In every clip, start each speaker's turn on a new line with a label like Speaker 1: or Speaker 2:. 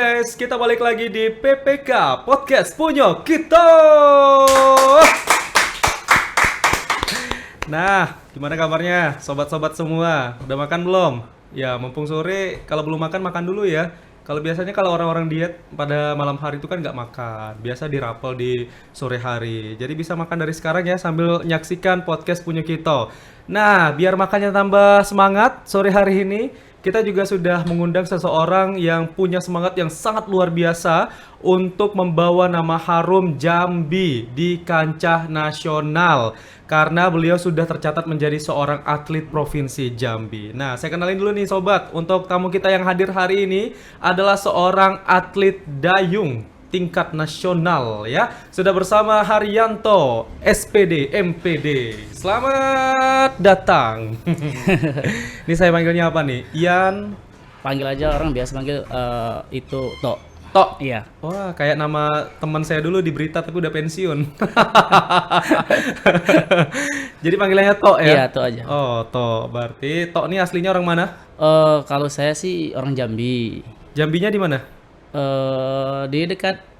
Speaker 1: guys, kita balik lagi di PPK Podcast Punya Kita. Nah, gimana kabarnya sobat-sobat semua? Udah makan belum? Ya, mumpung sore, kalau belum makan, makan dulu ya. Kalau biasanya kalau orang-orang diet pada malam hari itu kan nggak makan. Biasa dirapel di sore hari. Jadi bisa makan dari sekarang ya sambil nyaksikan podcast Punya Kita. Nah, biar makannya tambah semangat sore hari ini, kita juga sudah mengundang seseorang yang punya semangat yang sangat luar biasa untuk membawa nama harum Jambi di kancah nasional. Karena beliau sudah tercatat menjadi seorang atlet provinsi Jambi. Nah, saya kenalin dulu nih sobat, untuk tamu kita yang hadir hari ini adalah seorang atlet dayung tingkat nasional ya. Sudah bersama Haryanto, SPD, MPD. Selamat datang. Ini saya panggilnya apa nih? Ian.
Speaker 2: Panggil aja, orang biasa panggil itu Tok.
Speaker 1: Tok?
Speaker 2: Iya.
Speaker 1: Wah, kayak nama teman saya dulu di berita tapi udah pensiun. Jadi panggilannya Tok ya?
Speaker 2: Iya, Tok aja.
Speaker 1: Oh, Tok. Berarti Tok ini aslinya orang mana?
Speaker 2: Kalau saya sih orang Jambi.
Speaker 1: Jambinya di mana?
Speaker 2: Di dekat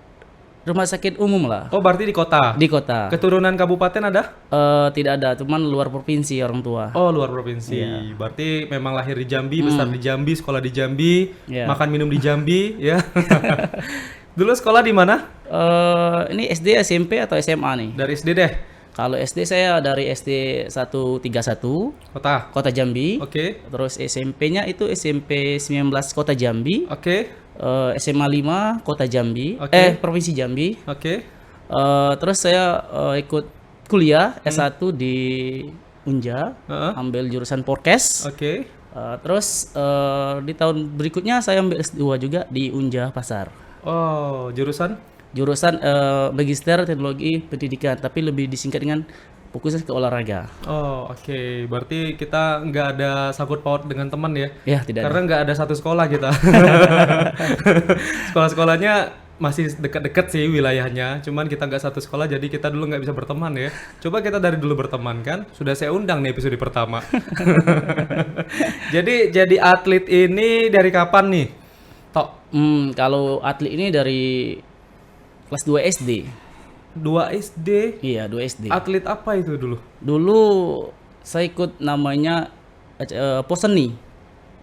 Speaker 2: rumah sakit umum lah.
Speaker 1: Oh, berarti di kota?
Speaker 2: Di kota.
Speaker 1: Keturunan kabupaten ada?
Speaker 2: Tidak ada, cuman luar provinsi orang tua.
Speaker 1: Oh, luar provinsi.
Speaker 2: Iya.
Speaker 1: Berarti memang lahir di Jambi, besar di Jambi, sekolah di Jambi,
Speaker 2: Iya.
Speaker 1: makan minum di Jambi, ya. Dulu sekolah di mana?
Speaker 2: Ini SD, SMP atau SMA nih?
Speaker 1: Dari SD deh.
Speaker 2: Kalau SD saya dari SD 131
Speaker 1: Kota.
Speaker 2: Kota Jambi.
Speaker 1: Oke.
Speaker 2: Terus SMP-nya itu SMP 19 Kota Jambi.
Speaker 1: Oke.
Speaker 2: SMA 5 Kota Jambi.
Speaker 1: Oke.
Speaker 2: Provinsi Jambi.
Speaker 1: Oke.
Speaker 2: Terus saya ikut kuliah S1 di Unja,
Speaker 1: Heeh.
Speaker 2: ambil jurusan Porkes.
Speaker 1: Oke.
Speaker 2: Terus di tahun berikutnya saya ambil S2 juga di Unja Pasar.
Speaker 1: Oh, jurusan?
Speaker 2: Jurusan Magister Teknologi Pendidikan, tapi lebih disingkat dengan fokusnya ke olahraga.
Speaker 1: Oh, oke. Berarti kita nggak ada sangkut paut dengan teman ya?
Speaker 2: Ya, tidak
Speaker 1: Karena nggak ada satu sekolah kita. Sekolah-sekolahnya masih dekat-dekat sih wilayahnya, cuman kita nggak satu sekolah, jadi kita dulu nggak bisa berteman ya. Coba kita dari dulu berteman kan, sudah saya undang nih episode pertama. Jadi atlet ini dari kapan nih, Tok?
Speaker 2: Kalau atlet ini dari kelas 2 SD.
Speaker 1: 2 SD?
Speaker 2: Iya, 2 SD.
Speaker 1: Atlet apa itu dulu?
Speaker 2: Dulu saya ikut namanya Porseni.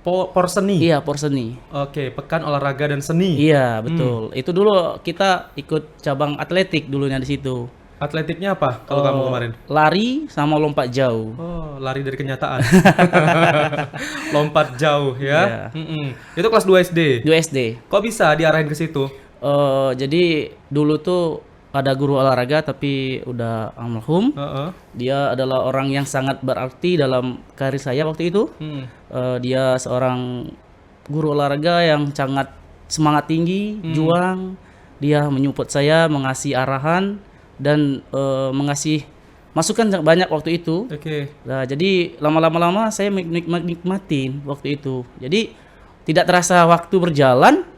Speaker 1: Porseni?
Speaker 2: Iya, Porseni.
Speaker 1: Oke, Pekan Olahraga dan Seni.
Speaker 2: Iya, betul. Itu dulu kita ikut cabang atletik dulunya di situ.
Speaker 1: Atletiknya apa kalau kamu kemarin?
Speaker 2: Lari sama lompat jauh.
Speaker 1: Oh, lari dari kenyataan. Lompat jauh ya.
Speaker 2: Iya.
Speaker 1: Itu kelas 2 SD.
Speaker 2: 2 SD.
Speaker 1: Kok bisa diarahin ke situ?
Speaker 2: Jadi dulu tuh ada guru olahraga tapi udah almarhum.
Speaker 1: Heeh.
Speaker 2: Dia adalah orang yang sangat berarti dalam karir saya waktu itu. Dia seorang guru olahraga yang sangat semangat tinggi, juang. Dia menyupport saya, mengasih arahan dan mengasih masukan banyak waktu itu.
Speaker 1: Oke.
Speaker 2: Nah, jadi lama-lama saya nikmatin waktu itu. Jadi tidak terasa waktu berjalan,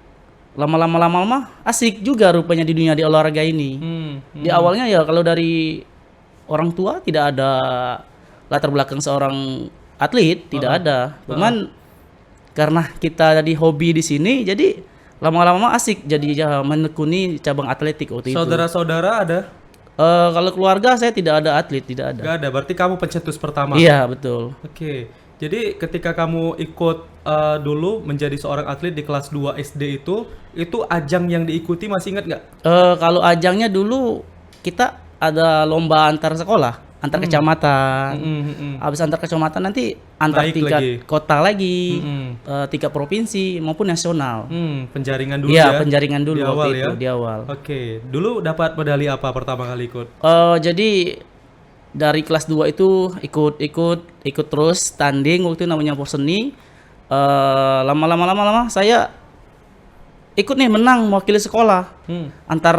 Speaker 2: lama-lama asik juga rupanya di dunia di olahraga ini. Di awalnya ya kalau dari orang tua tidak ada latar belakang seorang atlet, tidak ada. Cuman karena kita jadi hobi di sini, jadi lama-lama asik jadi ya menekuni cabang atletik waktu itu.
Speaker 1: Saudara-saudara ada?
Speaker 2: Kalau keluarga saya tidak ada atlet, tidak ada.
Speaker 1: Gak ada. Berarti kamu pencetus pertama.
Speaker 2: Iya, betul.
Speaker 1: Oke. Jadi ketika kamu ikut dulu menjadi seorang atlet di kelas 2 SD itu ajang yang diikuti masih ingat nggak?
Speaker 2: Kalau ajangnya dulu kita ada lomba antar sekolah, antar kecamatan. Habis antar kecamatan nanti antar
Speaker 1: Naik
Speaker 2: tingkat
Speaker 1: lagi.
Speaker 2: kota lagi, tingkat provinsi maupun nasional.
Speaker 1: Penjaringan dulu
Speaker 2: Iya,
Speaker 1: ya?
Speaker 2: penjaringan dulu
Speaker 1: Di awal
Speaker 2: waktu
Speaker 1: ya?
Speaker 2: itu, di awal.
Speaker 1: Oke. Dulu dapat medali apa pertama kali ikut?
Speaker 2: Jadi dari kelas 2 itu ikut terus tanding waktu itu namanya Porseni. Lama saya ikut nih menang mewakili sekolah antar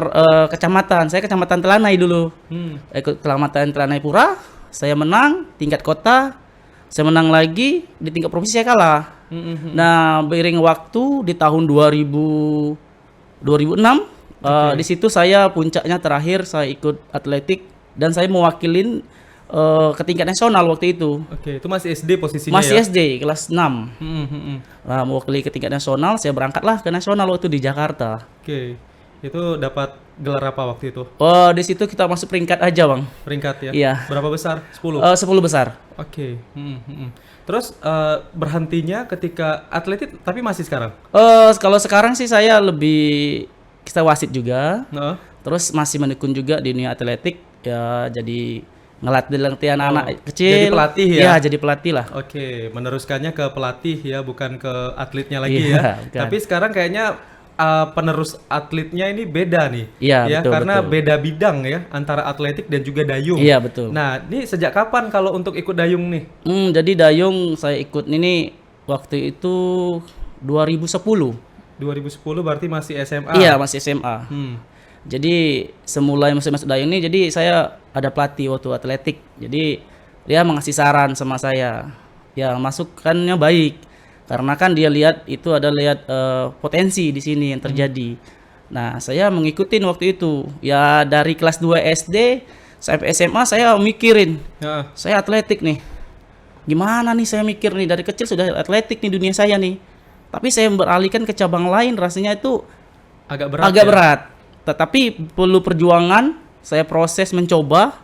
Speaker 2: kecamatan. Saya kecamatan Telanai dulu. Ikut kecamatan Telanai Pura, saya menang tingkat kota. Saya menang lagi di tingkat provinsi, saya kalah. Nah, beriring waktu di tahun 2006 di situ saya puncaknya terakhir saya ikut atletik dan saya mewakilin ke tingkat nasional waktu itu.
Speaker 1: Oke, itu masih SD posisinya
Speaker 2: Masih
Speaker 1: ya?
Speaker 2: SD kelas 6.
Speaker 1: Hmm.
Speaker 2: Nah, mewakili ke tingkat nasional, saya berangkatlah ke nasional waktu di Jakarta.
Speaker 1: Oke, itu dapat gelar apa waktu itu?
Speaker 2: Oh, di situ kita masuk peringkat aja, Bang.
Speaker 1: Peringkat ya?
Speaker 2: Iya.
Speaker 1: Berapa besar? 10?
Speaker 2: 10 besar.
Speaker 1: Oke. Terus berhentinya ketika atletik tapi masih sekarang?
Speaker 2: Kalau sekarang sih saya lebih kita wasit juga.
Speaker 1: Heeh.
Speaker 2: Terus masih menekun juga di dunia atletik ya, jadi ngelatih anak-anak kecil.
Speaker 1: Jadi pelatih ya?
Speaker 2: Iya, jadi pelatih lah.
Speaker 1: Oke, meneruskannya ke pelatih ya, bukan ke atletnya lagi
Speaker 2: Iya,
Speaker 1: ya.
Speaker 2: bukan.
Speaker 1: Tapi sekarang kayaknya penerus atletnya ini beda nih.
Speaker 2: Iya,
Speaker 1: ya,
Speaker 2: betul,
Speaker 1: karena
Speaker 2: betul.
Speaker 1: beda bidang ya antara atletik dan juga dayung.
Speaker 2: Iya, betul.
Speaker 1: Nah, ini sejak kapan kalau untuk ikut dayung nih?
Speaker 2: Jadi dayung saya ikut ini waktu itu 2010.
Speaker 1: 2010 berarti masih SMA.
Speaker 2: Iya, masih SMA.
Speaker 1: Hmm.
Speaker 2: Jadi semula masuk dayung ini, jadi saya ada pelatih waktu atletik. Jadi dia mengasih saran sama saya. Ya, masukannya baik. Karena kan dia lihat itu ada potensi di sini yang terjadi. Nah, saya mengikutin waktu itu. Ya dari kelas 2 SD sampai SMA saya mikirin,
Speaker 1: Ya,
Speaker 2: saya atletik nih. Gimana nih saya mikir nih, dari kecil sudah atletik nih dunia saya nih. Tapi saya beralihkan ke cabang lain, rasanya itu
Speaker 1: agak berat.
Speaker 2: agak
Speaker 1: ya?
Speaker 2: berat. Tetapi perlu perjuangan, saya proses mencoba.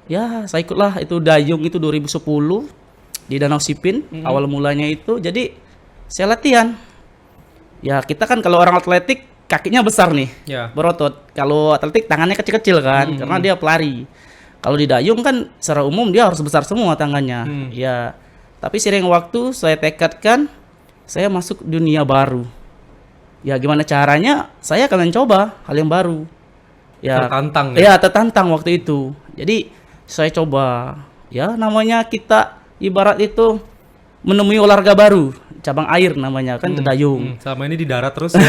Speaker 2: Ya, saya ikutlah itu dayung itu 2010 di Danau Sipin. Awal mulanya itu. Jadi saya latihan. Ya, kita kan kalau orang atletik kakinya besar nih,
Speaker 1: Ya.
Speaker 2: berotot. Kalau atletik tangannya kecil-kecil kan, karena dia pelari. Kalau di dayung kan secara umum dia harus besar semua tangannya. Ya, tapi seiring waktu saya tekadkan saya masuk dunia baru. Ya, gimana caranya? Saya akan mencoba hal yang baru. Ya,
Speaker 1: Tertantang ya?
Speaker 2: ya tertantang waktu itu. Jadi saya coba. Ya, namanya kita ibarat itu menemui olahraga baru, cabang air namanya kan, dayung.
Speaker 1: Sama ini di darat terus ya.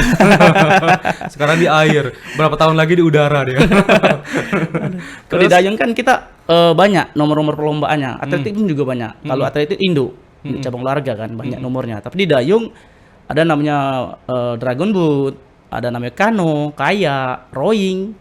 Speaker 1: Sekarang di air. Berapa tahun lagi di udara dia.
Speaker 2: Kalau di dayung kan kita banyak nomor-nomor perlombaannya. Atletik pun juga banyak. Kalau atletik Indo, cabang olahraga kan banyak nomornya. Tapi di dayung ada namanya dragon boat, ada namanya kano, kayak, rowing,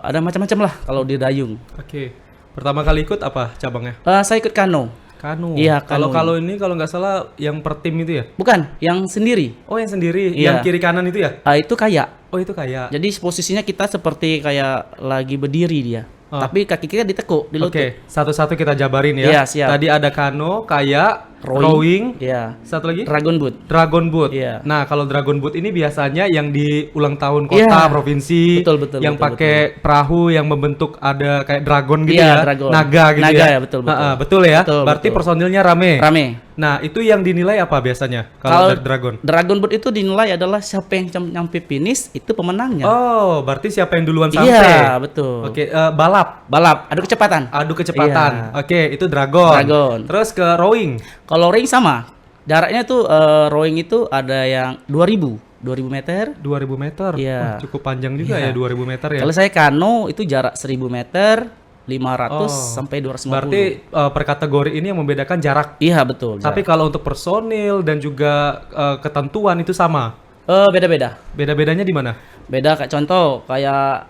Speaker 2: ada macam-macam lah kalau di dayung.
Speaker 1: Oke. Pertama kali ikut apa cabangnya?
Speaker 2: Saya ikut kano.
Speaker 1: Kanu.
Speaker 2: Iya,
Speaker 1: Kalau
Speaker 2: kanu.
Speaker 1: kalau ini kalau nggak salah yang per tim itu ya?
Speaker 2: Bukan, yang sendiri.
Speaker 1: Oh, yang sendiri,
Speaker 2: Iya.
Speaker 1: yang kiri kanan itu ya?
Speaker 2: Itu kayak.
Speaker 1: Oh, itu kayak.
Speaker 2: Jadi posisinya kita seperti kayak lagi berdiri dia. Tapi kaki kita ditekuk di lutut.
Speaker 1: Oke, satu-satu kita jabarin ya.
Speaker 2: Iya, siap.
Speaker 1: Tadi ada kano, kayak, rowing,
Speaker 2: Iya.
Speaker 1: satu lagi?
Speaker 2: Dragon boat.
Speaker 1: Dragon boat.
Speaker 2: Iya.
Speaker 1: Nah, kalau dragon boat ini biasanya yang di ulang tahun kota,
Speaker 2: Iya.
Speaker 1: provinsi,
Speaker 2: Betul, betul,
Speaker 1: yang
Speaker 2: betul,
Speaker 1: pakai perahu yang membentuk ada kayak dragon gitu
Speaker 2: Iya,
Speaker 1: ya,
Speaker 2: dragon.
Speaker 1: naga gitu
Speaker 2: Naga
Speaker 1: ya.
Speaker 2: ya, betul, betul.
Speaker 1: Betul ya.
Speaker 2: Betul,
Speaker 1: Berarti
Speaker 2: betul.
Speaker 1: personilnya rame.
Speaker 2: Rame.
Speaker 1: Nah, itu yang dinilai apa biasanya kalau dari dragon?
Speaker 2: Dragon boat itu dinilai adalah siapa yang nyampe finish itu pemenangnya.
Speaker 1: Oh, berarti siapa yang duluan sampai?
Speaker 2: Iya, betul.
Speaker 1: Oke, balap,
Speaker 2: Balap, adu kecepatan.
Speaker 1: adu kecepatan.
Speaker 2: Iya.
Speaker 1: Oke, itu dragon.
Speaker 2: Dragon.
Speaker 1: Terus ke rowing.
Speaker 2: Kalau rowing sama. Jaraknya tuh rowing itu ada yang 2000 meter.
Speaker 1: 2000 meter.
Speaker 2: Iya.
Speaker 1: Wah, cukup panjang juga
Speaker 2: Iya.
Speaker 1: ya 2000 meter ya.
Speaker 2: Kalau saya kano itu jarak 1000 meter, 500 sampai 250.
Speaker 1: Berarti per kategori ini yang membedakan jarak.
Speaker 2: Iya, betul.
Speaker 1: Tapi kalau untuk personil dan juga ketentuan itu sama.
Speaker 2: Beda-beda.
Speaker 1: Beda-bedanya di mana?
Speaker 2: Beda kayak contoh kayak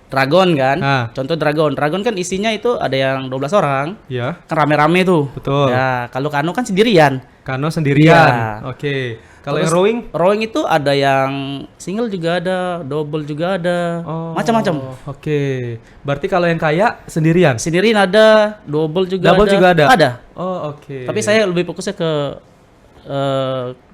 Speaker 2: dragon kan.
Speaker 1: Nah.
Speaker 2: Contoh dragon. Dragon kan isinya itu ada yang 12 orang.
Speaker 1: Ya,
Speaker 2: Kan rame-rame tuh.
Speaker 1: betul.
Speaker 2: Ya, kalau kano kan sendirian.
Speaker 1: Kano sendirian.
Speaker 2: Iya.
Speaker 1: Oke. Kalau yang
Speaker 2: Terus
Speaker 1: rowing?
Speaker 2: Rowing itu ada yang single juga ada, double juga ada.
Speaker 1: Oh,
Speaker 2: Macam-macam.
Speaker 1: Oke. Berarti kalau yang kaya sendirian?
Speaker 2: Sendirian ada, double juga
Speaker 1: Double
Speaker 2: ada.
Speaker 1: juga ada?
Speaker 2: Ada.
Speaker 1: Oh, oke.
Speaker 2: Tapi saya lebih fokusnya ke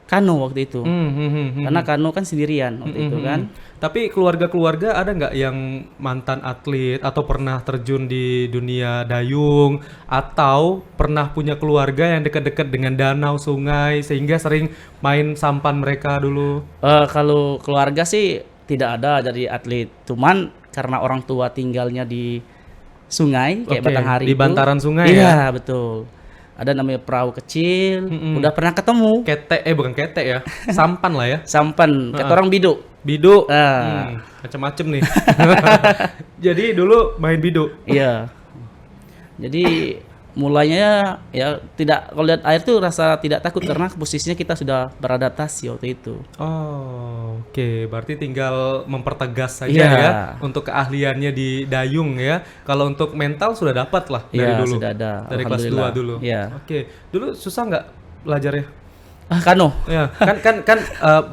Speaker 2: kano waktu itu.
Speaker 1: Hmm.
Speaker 2: Karena kano kan sendirian waktu itu kan.
Speaker 1: Tapi keluarga-keluarga ada nggak yang mantan atlet atau pernah terjun di dunia dayung atau pernah punya keluarga yang dekat-dekat dengan danau, sungai sehingga sering main sampan mereka dulu?
Speaker 2: Kalau keluarga sih tidak ada dari atlet. Cuman karena orang tua tinggalnya di sungai kayak
Speaker 1: Oke,
Speaker 2: Batanghari
Speaker 1: di
Speaker 2: itu.
Speaker 1: bantaran sungai
Speaker 2: Iya, betul. Ada namanya perahu kecil. Udah pernah ketemu.
Speaker 1: Ketek, bukan ketek ya, sampan lah ya.
Speaker 2: Sampan, kata orang biduk.
Speaker 1: Bidu,
Speaker 2: Ah.
Speaker 1: macem-macem nih. Jadi dulu main bidu.
Speaker 2: Iya. Jadi mulainya ya tidak, kalau lihat air tuh rasa tidak takut karena posisinya kita sudah beradaptasi waktu itu.
Speaker 1: Oh, oke. Berarti tinggal mempertegas saja
Speaker 2: Iya.
Speaker 1: ya untuk keahliannya di dayung ya. Kalau untuk mental sudah dapat lah dari
Speaker 2: Iya,
Speaker 1: dulu.
Speaker 2: sudah ada,
Speaker 1: Dari kelas 2
Speaker 2: alhamdulillah.
Speaker 1: dulu.
Speaker 2: Iya.
Speaker 1: Oke. Dulu susah nggak belajarnya?
Speaker 2: Kano.
Speaker 1: Ya, kan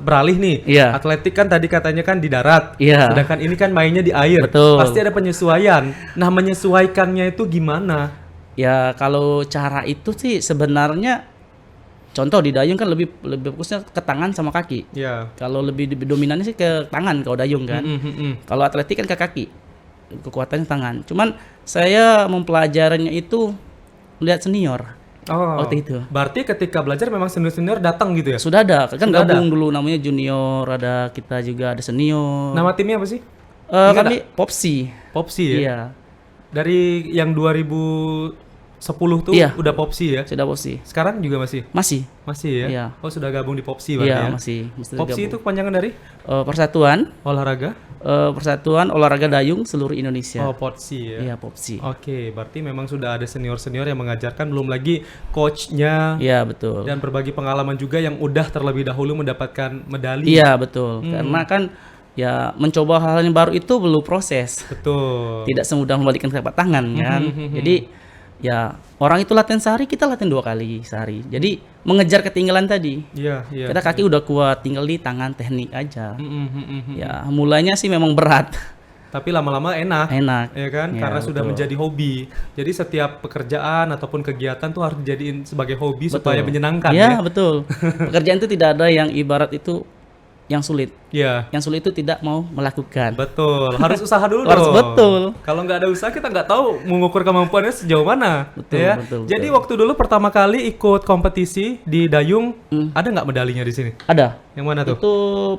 Speaker 1: beralih nih.
Speaker 2: Iya.
Speaker 1: Atletik kan tadi katanya kan di darat.
Speaker 2: Iya.
Speaker 1: Sedangkan ini kan mainnya di air.
Speaker 2: Betul.
Speaker 1: Pasti ada penyesuaian. Nah, menyesuaikannya itu gimana?
Speaker 2: Ya kalau cara itu sih sebenarnya, contoh di dayung kan lebih fokusnya ke tangan sama kaki.
Speaker 1: Ya.
Speaker 2: Kalau lebih dominannya sih ke tangan kalau dayung kan. Kalau atletik kan ke kaki, kekuatannya tangan. Cuman saya mempelajarinya itu lihat senior
Speaker 1: Oh.
Speaker 2: waktu itu.
Speaker 1: Berarti ketika belajar memang senior-senior datang gitu ya?
Speaker 2: Sudah ada, kan
Speaker 1: Sudah
Speaker 2: gabung dulu namanya junior, ada kita juga ada senior.
Speaker 1: Nama timnya apa sih?
Speaker 2: Kami Popsi.
Speaker 1: Popsi ya?
Speaker 2: Iya,
Speaker 1: Dari yang 2010 tuh
Speaker 2: Iya.
Speaker 1: udah Popsi ya?
Speaker 2: sudah Popsi.
Speaker 1: Sekarang juga masih?
Speaker 2: Masih.
Speaker 1: Masih ya?
Speaker 2: Iya.
Speaker 1: Oh, sudah gabung di Popsi berarti
Speaker 2: Iya,
Speaker 1: ya?
Speaker 2: masih
Speaker 1: Popsi itu
Speaker 2: gabung.
Speaker 1: kepanjangan dari?
Speaker 2: Persatuan
Speaker 1: Olahraga?
Speaker 2: Persatuan Olahraga Dayung Seluruh Indonesia.
Speaker 1: Oh, Popsi ya?
Speaker 2: Iya, Popsi.
Speaker 1: Oke, berarti memang sudah ada senior-senior yang mengajarkan, belum lagi coachnya
Speaker 2: Iya, betul.
Speaker 1: dan berbagi pengalaman juga yang udah terlebih dahulu mendapatkan medali.
Speaker 2: Iya, betul. Karena kan ya mencoba hal yang baru itu perlu proses.
Speaker 1: Betul.
Speaker 2: Tidak semudah membalikkan telapak tangan kan. Jadi ya orang itu latihan sehari, kita latihan 2 kali sehari. Jadi mengejar ketinggalan tadi.
Speaker 1: Iya, iya.
Speaker 2: Kita kaki udah kuat, tinggal di tangan teknik aja.
Speaker 1: Mm.
Speaker 2: Ya mulainya sih memang berat.
Speaker 1: Tapi lama-lama enak.
Speaker 2: Enak.
Speaker 1: Ya kan,
Speaker 2: Ya,
Speaker 1: karena sudah
Speaker 2: betul.
Speaker 1: menjadi hobi. Jadi setiap pekerjaan ataupun kegiatan tuh harus dijadiin sebagai hobi supaya
Speaker 2: Betul.
Speaker 1: menyenangkan
Speaker 2: Ya,
Speaker 1: ya.
Speaker 2: betul. Pekerjaan itu tidak ada yang ibarat itu yang sulit.
Speaker 1: Iya.
Speaker 2: Yang sulit itu tidak mau melakukan.
Speaker 1: Betul, harus usaha dulu
Speaker 2: Harus
Speaker 1: dong.
Speaker 2: betul.
Speaker 1: Kalau nggak ada usaha kita nggak tahu mengukur kemampuannya sejauh mana.
Speaker 2: Betul,
Speaker 1: ya.
Speaker 2: betul,
Speaker 1: Jadi waktu dulu pertama kali ikut kompetisi di dayung, ada nggak medalinya di sini?
Speaker 2: Ada.
Speaker 1: Yang mana tuh?
Speaker 2: Itu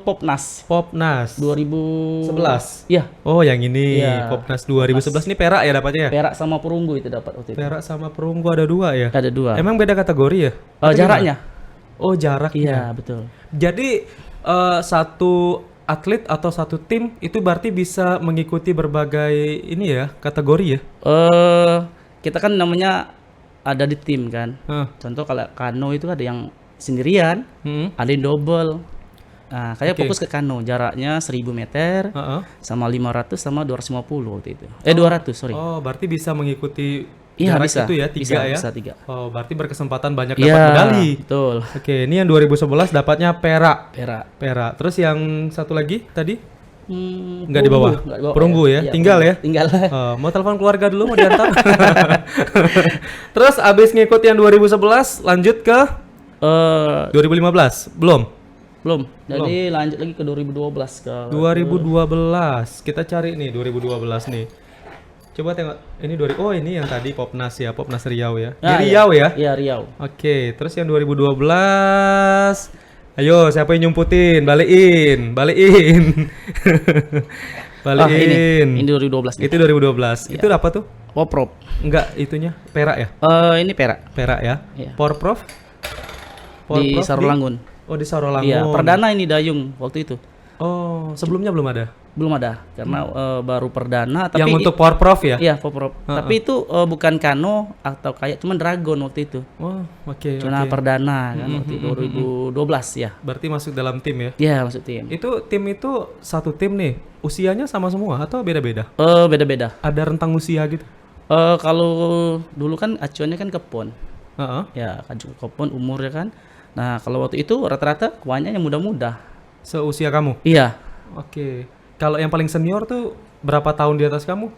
Speaker 2: Popnas
Speaker 1: Popnas
Speaker 2: 2011.
Speaker 1: 11.
Speaker 2: Iya,
Speaker 1: Oh, yang ini
Speaker 2: Iya.
Speaker 1: Popnas 2011 ini perak ya dapatnya ya?
Speaker 2: perak sama perunggu itu dapat waktu itu.
Speaker 1: Perak sama perunggu ada 2 ya?
Speaker 2: Ada 2.
Speaker 1: Emang beda kategori ya?
Speaker 2: Jaraknya.
Speaker 1: Oh, jaraknya.
Speaker 2: Iya, betul.
Speaker 1: Jadi satu atlet atau satu tim itu berarti bisa mengikuti berbagai ini ya, kategori ya?
Speaker 2: Kita kan namanya ada di tim kan.
Speaker 1: Hah.
Speaker 2: Contoh kalau kano itu ada yang sendirian,
Speaker 1: Hmm.
Speaker 2: ada yang double. Nah, kayak
Speaker 1: Oke.
Speaker 2: fokus ke kano, jaraknya 1000 meter
Speaker 1: Heeh.
Speaker 2: sama 500 sama 250 waktu itu. 200, sorry.
Speaker 1: Oh, berarti bisa mengikuti
Speaker 2: Iya,
Speaker 1: jarak
Speaker 2: bisa.
Speaker 1: itu ya, 3 ya?
Speaker 2: Bisa 3.
Speaker 1: Oh, berarti berkesempatan banyak
Speaker 2: Iya,
Speaker 1: dapat medali.
Speaker 2: betul.
Speaker 1: Oke, ini yang 2011 dapatnya perak.
Speaker 2: Perak.
Speaker 1: Perak. Terus yang satu lagi tadi? Nggak di
Speaker 2: Perunggu,
Speaker 1: bawah?
Speaker 2: nggak di bawah,
Speaker 1: Perunggu ya?
Speaker 2: Iya,
Speaker 1: Tinggal ya?
Speaker 2: Tinggal.
Speaker 1: Mau telepon keluarga dulu, mau diantar. Terus abis ngikut yang 2011 lanjut ke
Speaker 2: Eh,
Speaker 1: 2015? Belum?
Speaker 2: belum. Jadi lanjut lagi ke 2012 ke
Speaker 1: 2012. Kita cari nih 2012 nih. Coba tengok ini oh ini yang tadi Popnas ya, Popnas Riau ya. Di
Speaker 2: Ah,
Speaker 1: Riau ya.
Speaker 2: Iya, Riau.
Speaker 1: Oke, terus yang 2012. Ayo, siapa yang nyumputin? Balikin, balikin. Balikin.
Speaker 2: Ini 2012 nih.
Speaker 1: Itu 2012. Itu apa tuh?
Speaker 2: Poprov.
Speaker 1: Enggak, itunya perak ya?
Speaker 2: Ini perak
Speaker 1: Perak ya?
Speaker 2: Iya.
Speaker 1: Porprov?
Speaker 2: di
Speaker 1: Porprov
Speaker 2: Sarolangun.
Speaker 1: Oh, di Sarolangun.
Speaker 2: Iya, perdana ini dayung waktu itu.
Speaker 1: Oh, sebelumnya belum ada.
Speaker 2: Belum ada karena baru perdana tapi
Speaker 1: Yang untuk Porprov ya?
Speaker 2: iya, Poprov. Tapi itu bukan kano atau kayak cuman dragon waktu itu.
Speaker 1: Oh, oke.
Speaker 2: Cuma
Speaker 1: oke.
Speaker 2: perdana kan waktu itu 2012 ya.
Speaker 1: Berarti masuk dalam tim ya?
Speaker 2: Iya, maksud tim.
Speaker 1: Tim itu satu tim nih. Usianya sama semua atau beda-beda?
Speaker 2: Beda-beda.
Speaker 1: Ada rentang usia gitu?
Speaker 2: Kalau dulu kan acuannya kan ke PON.
Speaker 1: Heeh.
Speaker 2: Ya, acu ke PON umur ya kan. Nah, kalau waktu itu rata-rata kuahnya yang muda-muda.
Speaker 1: Seusia kamu?
Speaker 2: Iya.
Speaker 1: Oke. Kalau yang paling senior tuh berapa tahun di atas kamu?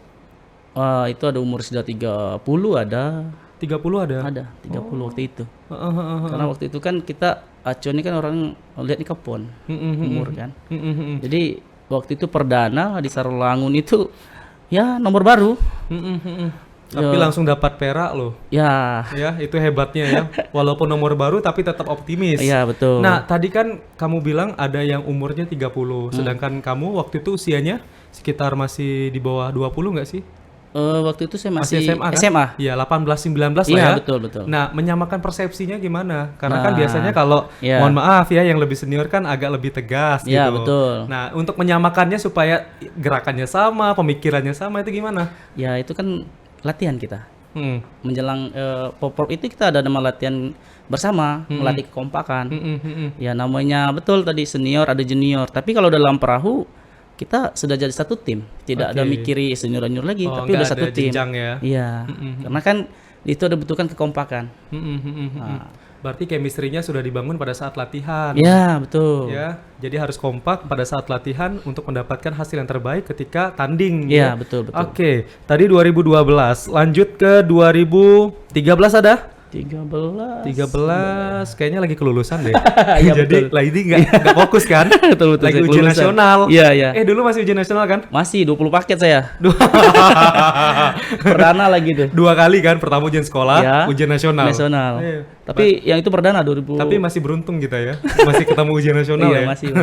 Speaker 2: Itu ada umur sudah 30 ada.
Speaker 1: 30 ada?
Speaker 2: Ada 30 waktu itu.
Speaker 1: Heeh, heeh, heeh.
Speaker 2: Karena waktu itu kan kita acuannya kan orang lihat di ke PON umur kan. Jadi waktu itu perdana di Sarolangun itu ya nomor baru.
Speaker 1: Tapi langsung dapat perak loh.
Speaker 2: Ya.
Speaker 1: Ya, itu hebatnya ya. Walaupun nomor baru tapi tetap optimis.
Speaker 2: Iya, betul.
Speaker 1: Nah, tadi kan kamu bilang ada yang umurnya 30, sedangkan kamu waktu itu usianya sekitar masih di bawah 20 nggak sih?
Speaker 2: Waktu itu saya masih
Speaker 1: SMA kan?
Speaker 2: SMA.
Speaker 1: Iya, 18 19 lah
Speaker 2: Iya,
Speaker 1: ya.
Speaker 2: betul, betul.
Speaker 1: Nah, menyamakan persepsinya gimana? Karena
Speaker 2: Nah,
Speaker 1: kan biasanya kalau
Speaker 2: iya.
Speaker 1: mohon maaf ya yang lebih senior kan agak lebih tegas
Speaker 2: Iya,
Speaker 1: gitu.
Speaker 2: betul.
Speaker 1: Nah, untuk menyamakannya supaya gerakannya sama, pemikirannya sama itu gimana?
Speaker 2: Ya, itu kan latihan kita. menjelang Poprov itu kita ada latihan bersama, melatih kekompakan. Ya namanya betul tadi senior ada junior. Tapi kalau dalam perahu kita sudah jadi satu tim, tidak ada mikiri senior lagi, tapi udah satu tim.
Speaker 1: Ya?
Speaker 2: Iya, karena kan itu ada butuhkan kekompakan.
Speaker 1: Nah. Berarti chemistry-nya sudah dibangun pada saat latihan.
Speaker 2: Ya betul.
Speaker 1: Ya, jadi harus kompak pada saat latihan untuk mendapatkan hasil yang terbaik ketika tanding.
Speaker 2: Ya betul.
Speaker 1: Oke, tadi 2012, lanjut ke 2013 ada? 13 kayaknya lagi kelulusan deh.
Speaker 2: Ya,
Speaker 1: jadi lagi nggak fokus kan?
Speaker 2: betul,
Speaker 1: lagi ujian nasional.
Speaker 2: Iya.
Speaker 1: Dulu masih ujian nasional kan?
Speaker 2: Masih 20 paket saya. Perdana lagi tuh.
Speaker 1: 2 kali kan, pertama ujian sekolah, ujian nasional.
Speaker 2: Tapi yang itu perdana 2000.
Speaker 1: Tapi masih beruntung kita ya. Masih ketemu ujian nasional ya.
Speaker 2: Masih.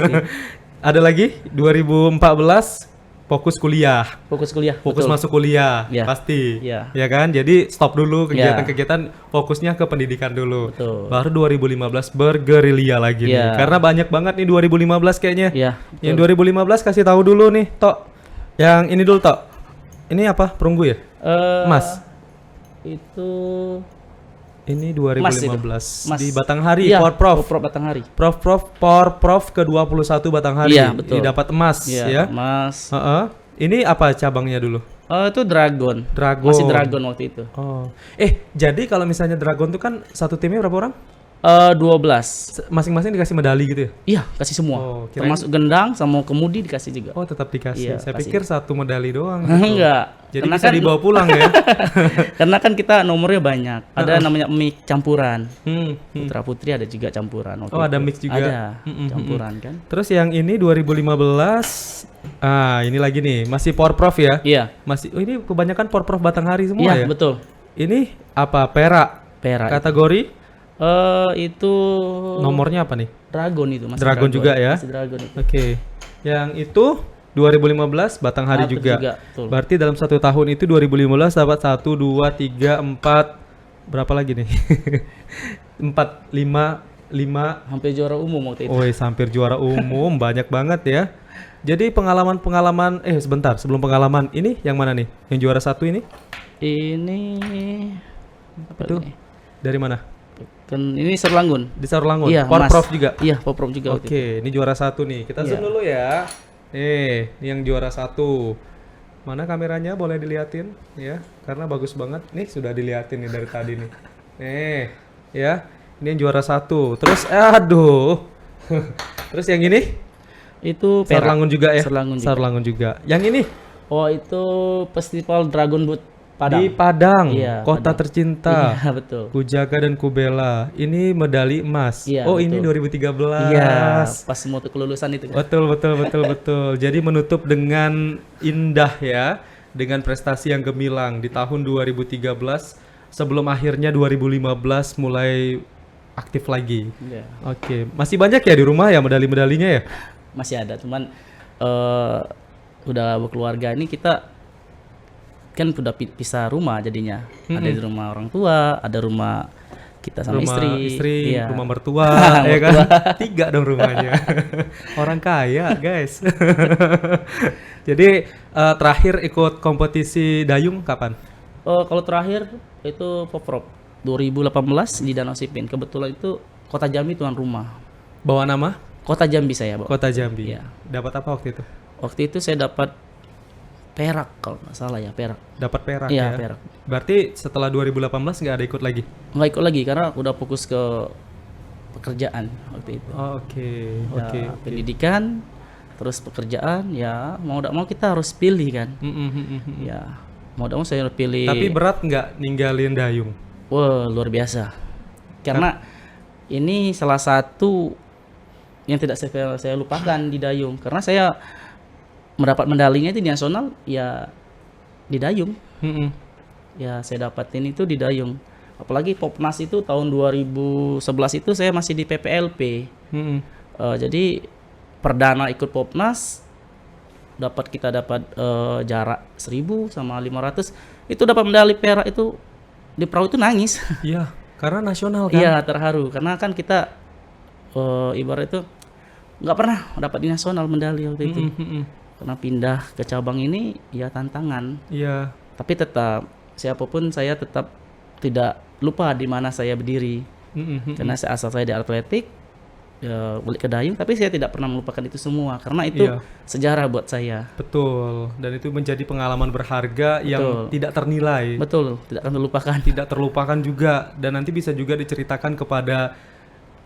Speaker 1: Ada lagi 2014 fokus kuliah. Fokus betul. Masuk kuliah, pasti. Ya kan? Jadi stop dulu kegiatan-kegiatan, fokusnya ke pendidikan dulu.
Speaker 2: Betul.
Speaker 1: Baru 2015 bergerilya lagi nih. Karena banyak banget nih 2015 kayaknya. Yang 2015 kasih tahu dulu nih, Tok. Yang ini dulu, Tok. Ini apa? Perunggu ya? Mas.
Speaker 2: Itu
Speaker 1: ini 2015
Speaker 2: Mas.
Speaker 1: di Batanghari, Porprov
Speaker 2: Batanghari.
Speaker 1: Porprov ke-21 Batanghari.
Speaker 2: Iya, betul.
Speaker 1: Dapat emas ya.
Speaker 2: Emas.
Speaker 1: Ini apa cabangnya dulu?
Speaker 2: Itu Dragon. Masih Dragon waktu itu.
Speaker 1: Jadi kalau misalnya Dragon itu kan satu timnya berapa orang?
Speaker 2: 12.
Speaker 1: Masing-masing dikasih medali gitu ya?
Speaker 2: Iya, kasih semua. Termasuk gendang sama kemudi dikasih juga.
Speaker 1: Oh, tetap dikasih. Saya pikir satu medali doang.
Speaker 2: Enggak.
Speaker 1: Jadi karena bisa dibawa pulang ya?
Speaker 2: Karena kan kita nomornya banyak. Ada namanya mix campuran. Putra putri ada juga campuran.
Speaker 1: Ada mix juga?
Speaker 2: Ada campuran kan.
Speaker 1: Terus yang ini 2015, ini lagi nih, masih Porprov ya?
Speaker 2: Iya.
Speaker 1: Masih. Ini kebanyakan Porprov Batanghari semua ya?
Speaker 2: Iya, betul.
Speaker 1: Ini apa? Perak. Kategori?
Speaker 2: Itu
Speaker 1: nomornya apa nih?
Speaker 2: Dragon itu, Mas.
Speaker 1: Dragon juga ya?
Speaker 2: Masih Dragon itu.
Speaker 1: Oke. Yang itu 2015 Batanghari juga. Berarti dalam 1 tahun itu 2015 dapat 1 2 3 4 berapa lagi nih? 4 5
Speaker 2: hampir juara umum waktu itu.
Speaker 1: Hampir juara umum, banyak banget ya. Jadi pengalaman sebentar, sebelum pengalaman ini yang mana nih? Yang juara 1 ini?
Speaker 2: Ini
Speaker 1: apa tuh? Dari mana?
Speaker 2: Kan ini Sarlangun.
Speaker 1: Di Sarlangun.
Speaker 2: Iya,
Speaker 1: Porprov juga.
Speaker 2: Iya, Porprov juga.
Speaker 1: Oke, ini juara 1 nih. Kita zoom dulu ya. Ini yang juara 1. Mana kameranya? Boleh diliatin ya, karena bagus banget. Nih sudah diliatin nih dari tadi nih. Ya. Ini yang juara 1. Terus Terus yang ini?
Speaker 2: Itu
Speaker 1: Sarlangun juga ya.
Speaker 2: Sarlangun
Speaker 1: juga. Yang ini?
Speaker 2: Itu Festival Dragon Boat Padang.
Speaker 1: Di Padang, kota
Speaker 2: Padang.
Speaker 1: Tercinta.
Speaker 2: Iya, betul.
Speaker 1: Kujaga dan Kubela. Ini medali emas.
Speaker 2: Iya,
Speaker 1: ini 2013.
Speaker 2: Iya, pas mau kelulusan itu.
Speaker 1: Betul. Jadi menutup dengan indah ya, dengan prestasi yang gemilang di tahun 2013 sebelum akhirnya 2015 mulai aktif lagi.
Speaker 2: Iya.
Speaker 1: Oke, masih banyak ya di rumah ya medali-medalinya ya?
Speaker 2: Masih ada, cuman udah berkeluarga ini kita kan udah pisah rumah jadinya. Ada di rumah orang tua, ada rumah kita sama istri,
Speaker 1: rumah mertua, ya kan? 3 dong rumahnya. Orang kaya, guys. Jadi terakhir ikut kompetisi dayung kapan?
Speaker 2: Kalau terakhir itu Poprov 2018 di Danau Sipin. Kebetulan itu Kota Jambi tuan rumah.
Speaker 1: Bawa nama?
Speaker 2: Kota Jambi saya bawa.
Speaker 1: Kota Jambi.
Speaker 2: Iya.
Speaker 1: Dapat apa waktu itu?
Speaker 2: Waktu itu saya dapat perak kalau nggak salah ya, perak.
Speaker 1: Dapat perak
Speaker 2: ya?
Speaker 1: Iya,
Speaker 2: perak.
Speaker 1: Berarti setelah 2018 nggak ada ikut lagi?
Speaker 2: Nggak ikut lagi karena udah fokus ke pekerjaan waktu itu.
Speaker 1: Oke.
Speaker 2: Pendidikan, terus pekerjaan, ya mau tidak mau kita harus pilih kan. Ya mau tidak mau saya pilih.
Speaker 1: Tapi berat nggak ninggalin dayung?
Speaker 2: Wah, luar biasa. Karena ini salah satu yang tidak saya lupakan di dayung. Karena saya mendapat medalinya itu di nasional ya di dayung. Ya saya dapatin itu di dayung. Apalagi Popnas itu tahun 2011 itu saya masih di PPLP. Jadi perdana ikut Popnas kita dapat jarak 1000 sama 500 itu dapat medali perak itu di perahu itu nangis.
Speaker 1: Iya, karena nasional kan.
Speaker 2: Iya, terharu karena kan kita ibarat itu nggak pernah dapat di nasional medali waktu itu. Karena pindah ke cabang ini ya tantangan.
Speaker 1: Iya.
Speaker 2: Tapi tetap siapapun saya tetap tidak lupa di mana saya berdiri. Karena asal saya di atletik, ya, balik ke dayung, tapi saya tidak pernah melupakan itu semua karena itu
Speaker 1: Iya.
Speaker 2: sejarah buat saya.
Speaker 1: Betul, dan itu menjadi pengalaman berharga yang
Speaker 2: Betul.
Speaker 1: tidak ternilai,
Speaker 2: Betul, tidak akan terlupakan.
Speaker 1: tidak terlupakan juga, dan nanti bisa juga diceritakan kepada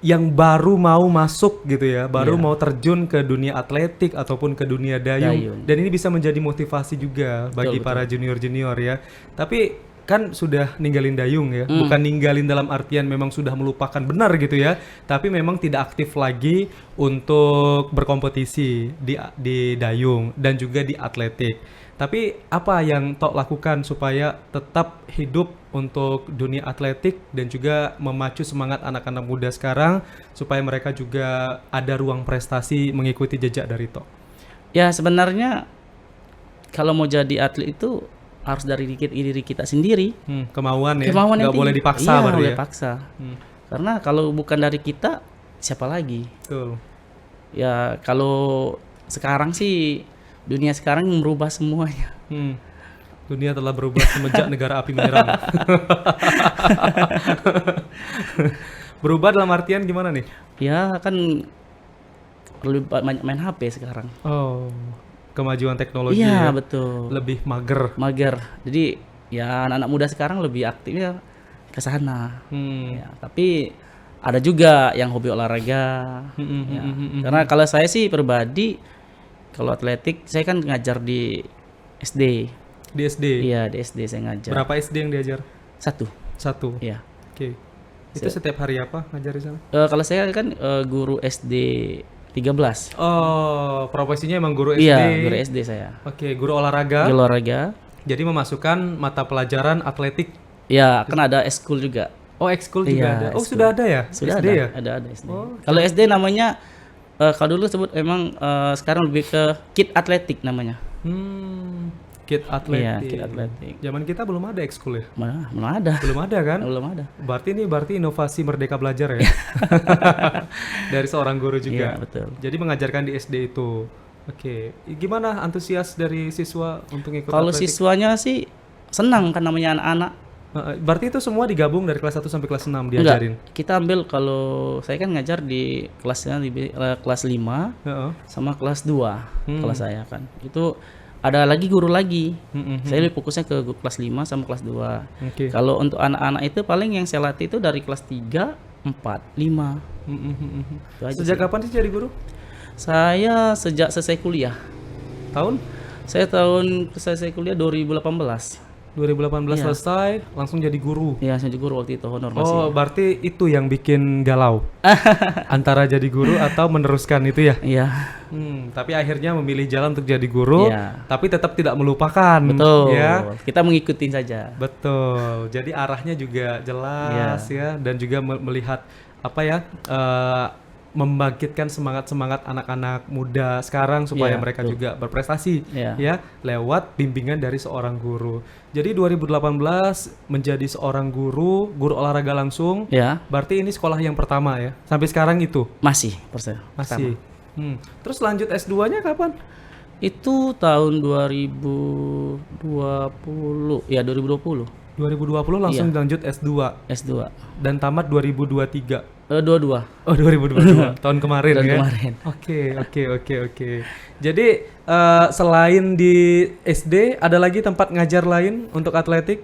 Speaker 1: yang baru mau masuk gitu ya, baru
Speaker 2: Iya.
Speaker 1: mau terjun ke dunia atletik ataupun ke dunia dayung,
Speaker 2: Dayung.
Speaker 1: dan ini bisa menjadi motivasi juga bagi
Speaker 2: Betul,
Speaker 1: para junior-junior ya. Tapi kan sudah ninggalin dayung ya, bukan ninggalin dalam artian memang sudah melupakan benar gitu ya, tapi memang tidak aktif lagi untuk berkompetisi di dayung dan juga di atletik. Tapi apa yang Tok lakukan supaya tetap hidup untuk dunia atletik dan juga memacu semangat anak-anak muda sekarang supaya mereka juga ada ruang prestasi mengikuti jejak dari Tok?
Speaker 2: Ya sebenarnya kalau mau jadi atlet itu harus dari diri kita sendiri.
Speaker 1: Kemauan ya,
Speaker 2: Kemauan yang
Speaker 1: nggak boleh
Speaker 2: tinggi.
Speaker 1: dipaksa
Speaker 2: Iya,
Speaker 1: berarti
Speaker 2: boleh
Speaker 1: ya.
Speaker 2: paksa.
Speaker 1: Hmm,
Speaker 2: Karena kalau bukan dari kita, siapa lagi?
Speaker 1: betul.
Speaker 2: Ya kalau sekarang sih dunia sekarang merubah semuanya.
Speaker 1: Dunia telah berubah semenjak negara api menyerang. Berubah dalam artian gimana nih?
Speaker 2: Ya kan lebih banyak main HP sekarang.
Speaker 1: Oh, kemajuan teknologi
Speaker 2: Iya
Speaker 1: ya,
Speaker 2: betul.
Speaker 1: lebih mager.
Speaker 2: Mager. Jadi ya anak-anak muda sekarang lebih aktifnya ke sana.
Speaker 1: Hmm.
Speaker 2: Ya, tapi ada juga yang hobi olahraga. Ya. Karena kalau saya sih pribadi, kalau atletik saya kan ngajar di SD.
Speaker 1: Di SD.
Speaker 2: Iya di SD saya ngajar.
Speaker 1: Berapa SD yang diajar?
Speaker 2: Satu.
Speaker 1: Satu.
Speaker 2: Iya.
Speaker 1: Oke. Itu setiap hari apa ngajar di sana?
Speaker 2: Kalau saya kan guru SD 13.
Speaker 1: Oh, profesinya emang guru SD.
Speaker 2: Iya guru SD saya.
Speaker 1: Oke, guru olahraga.
Speaker 2: Guru olahraga.
Speaker 1: Jadi memasukkan mata pelajaran atletik.
Speaker 2: Ya kan ada ekskul juga.
Speaker 1: Oh, ekskul juga
Speaker 2: Iya,
Speaker 1: ada. Oh,
Speaker 2: ekskul.
Speaker 1: sudah ada ya?
Speaker 2: Sudah
Speaker 1: SD
Speaker 2: ada.
Speaker 1: ya?
Speaker 2: Ada SD.
Speaker 1: Oh,
Speaker 2: Kalau SD namanya kalau dulu sebut emang sekarang lebih ke kit atletik namanya.
Speaker 1: Kit atletik.
Speaker 2: Iya, kit atletik.
Speaker 1: Zaman kita belum ada ekskul ya?
Speaker 2: Belum ada.
Speaker 1: Belum ada kan?
Speaker 2: Belum ada.
Speaker 1: Berarti inovasi Merdeka Belajar ya? Dari seorang guru juga.
Speaker 2: Iya, betul.
Speaker 1: Jadi mengajarkan di SD itu. Oke. Gimana antusias dari siswa untuk ikut
Speaker 2: Kalau
Speaker 1: atletik?
Speaker 2: siswanya sih senang kan namanya anak-anak.
Speaker 1: Berarti itu semua digabung dari kelas 1 sampai kelas 6
Speaker 2: Enggak,
Speaker 1: diajarin?
Speaker 2: kita ambil kalau saya kan ngajar di kelasnya di kelas 5
Speaker 1: Heeh.
Speaker 2: sama kelas 2 kelas saya kan. Itu ada lagi guru lagi. Saya lebih fokusnya ke kelas 5 sama kelas 2.
Speaker 1: Oke.
Speaker 2: Kalau untuk anak-anak itu paling yang saya latih itu dari kelas 3, 4, 5. Itu aja
Speaker 1: Sejak
Speaker 2: sih.
Speaker 1: kapan sih jadi guru?
Speaker 2: Saya sejak selesai kuliah.
Speaker 1: Tahun?
Speaker 2: Saya selesai kuliah 2018.
Speaker 1: 2018
Speaker 2: Iya.
Speaker 1: selesai, langsung jadi guru.
Speaker 2: Iya, saya jadi guru waktu itu honor masih.
Speaker 1: Oh, berarti itu yang bikin galau. Antara jadi guru atau meneruskan itu ya?
Speaker 2: Iya.
Speaker 1: Tapi akhirnya memilih jalan untuk jadi guru,
Speaker 2: Iya.
Speaker 1: tapi tetap tidak melupakan.
Speaker 2: Betul.
Speaker 1: Ya?
Speaker 2: Kita mengikuti saja.
Speaker 1: Betul. Jadi arahnya juga jelas ya, dan juga melihat apa ya, membangkitkan semangat anak-anak muda sekarang supaya
Speaker 2: Iya,
Speaker 1: mereka
Speaker 2: betul.
Speaker 1: juga berprestasi
Speaker 2: Iya.
Speaker 1: ya lewat bimbingan dari seorang guru. Jadi 2018 menjadi seorang guru olahraga langsung.
Speaker 2: Ya,
Speaker 1: Berarti ini sekolah yang pertama ya. Sampai sekarang itu
Speaker 2: masih persen.
Speaker 1: masih. Terus lanjut S2-nya kapan?
Speaker 2: Itu tahun 2020. Ya, 2020.
Speaker 1: 2020 langsung
Speaker 2: Iya.
Speaker 1: lanjut S2
Speaker 2: S2.
Speaker 1: dan tamat 2023.
Speaker 2: 22
Speaker 1: Oh 2022 tahun kemarin
Speaker 2: tahun
Speaker 1: ya.
Speaker 2: kemarin.
Speaker 1: Oke. Jadi selain di SD ada lagi tempat ngajar lain untuk atletik?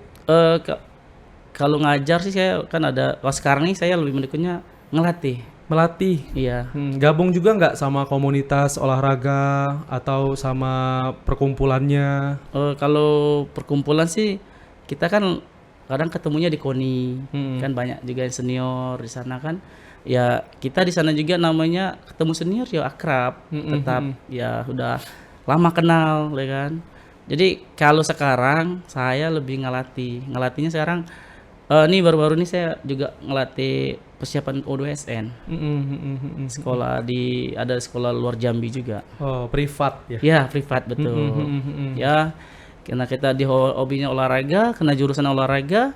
Speaker 2: Kalau ngajar sih saya kan ada. Kalau sekarang nih saya lebih mendekatnya ngelatih.
Speaker 1: Melatih.
Speaker 2: Iya.
Speaker 1: Gabung juga nggak sama komunitas olahraga atau sama perkumpulannya?
Speaker 2: Kalau perkumpulan sih kita kan kadang ketemunya di KONI. Kan banyak juga yang senior di sana kan. Ya kita di sana juga namanya ketemu senior ya akrab, tetap ya udah lama kenal ya kan. Jadi kalau sekarang saya lebih ngelatihnya sekarang ini baru-baru ini saya juga ngelatih persiapan O2SN. Sekolah ada sekolah luar Jambi juga.
Speaker 1: Oh privat ya?
Speaker 2: Ya privat betul. Ya karena kita di hobinya olahraga, kena jurusan olahraga,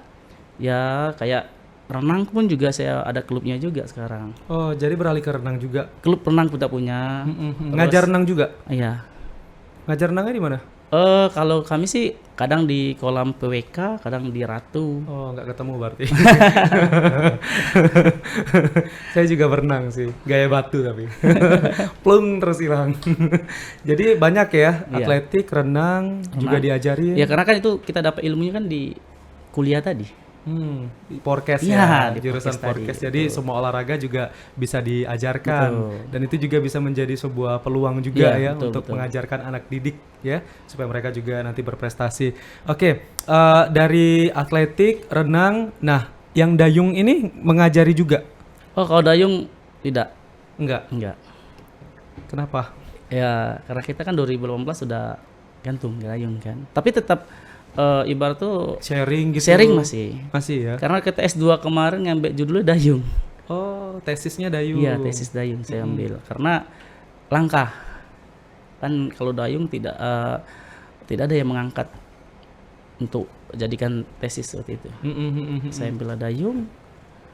Speaker 2: ya kayak renang pun juga saya ada klubnya juga sekarang.
Speaker 1: Oh jadi beralih ke renang juga?
Speaker 2: Klub renang kita punya.
Speaker 1: Ngajar renang juga?
Speaker 2: Iya.
Speaker 1: Ngajar renangnya di mana?
Speaker 2: Kalau kami sih kadang di kolam PWK, kadang di Ratu.
Speaker 1: Oh, nggak ketemu berarti. Saya juga berenang sih, gaya batu tapi. Plung terus hilang. Jadi banyak ya,
Speaker 2: Iya.
Speaker 1: atletik, renang, juga diajarin.
Speaker 2: Ya karena kan itu kita dapat ilmunya kan di kuliah tadi.
Speaker 1: Podcast
Speaker 2: Iya,
Speaker 1: ya,
Speaker 2: di
Speaker 1: jurusan
Speaker 2: podcast tadi,
Speaker 1: podcast. Jadi semua olahraga juga bisa diajarkan.
Speaker 2: Betul.
Speaker 1: Dan itu juga bisa menjadi sebuah peluang juga
Speaker 2: Iya,
Speaker 1: ya
Speaker 2: betul,
Speaker 1: untuk
Speaker 2: betul.
Speaker 1: mengajarkan anak didik ya, supaya mereka juga nanti berprestasi. Oke, dari atletik, renang, nah yang dayung ini mengajari juga?
Speaker 2: Oh, kalau dayung tidak.
Speaker 1: Enggak. Kenapa?
Speaker 2: Ya karena kita kan 2018 sudah gantung dayung kan. Tapi tetap ibarat tuh
Speaker 1: Sharing gitu?
Speaker 2: sharing masih.
Speaker 1: Masih ya?
Speaker 2: Karena kita S2 kemarin ngambil judulnya dayung.
Speaker 1: Oh, tesisnya dayung.
Speaker 2: Iya, tesis dayung saya ambil karena langka. Kan kalau dayung tidak ada yang mengangkat untuk jadikan tesis waktu itu. Saya ambil dayung.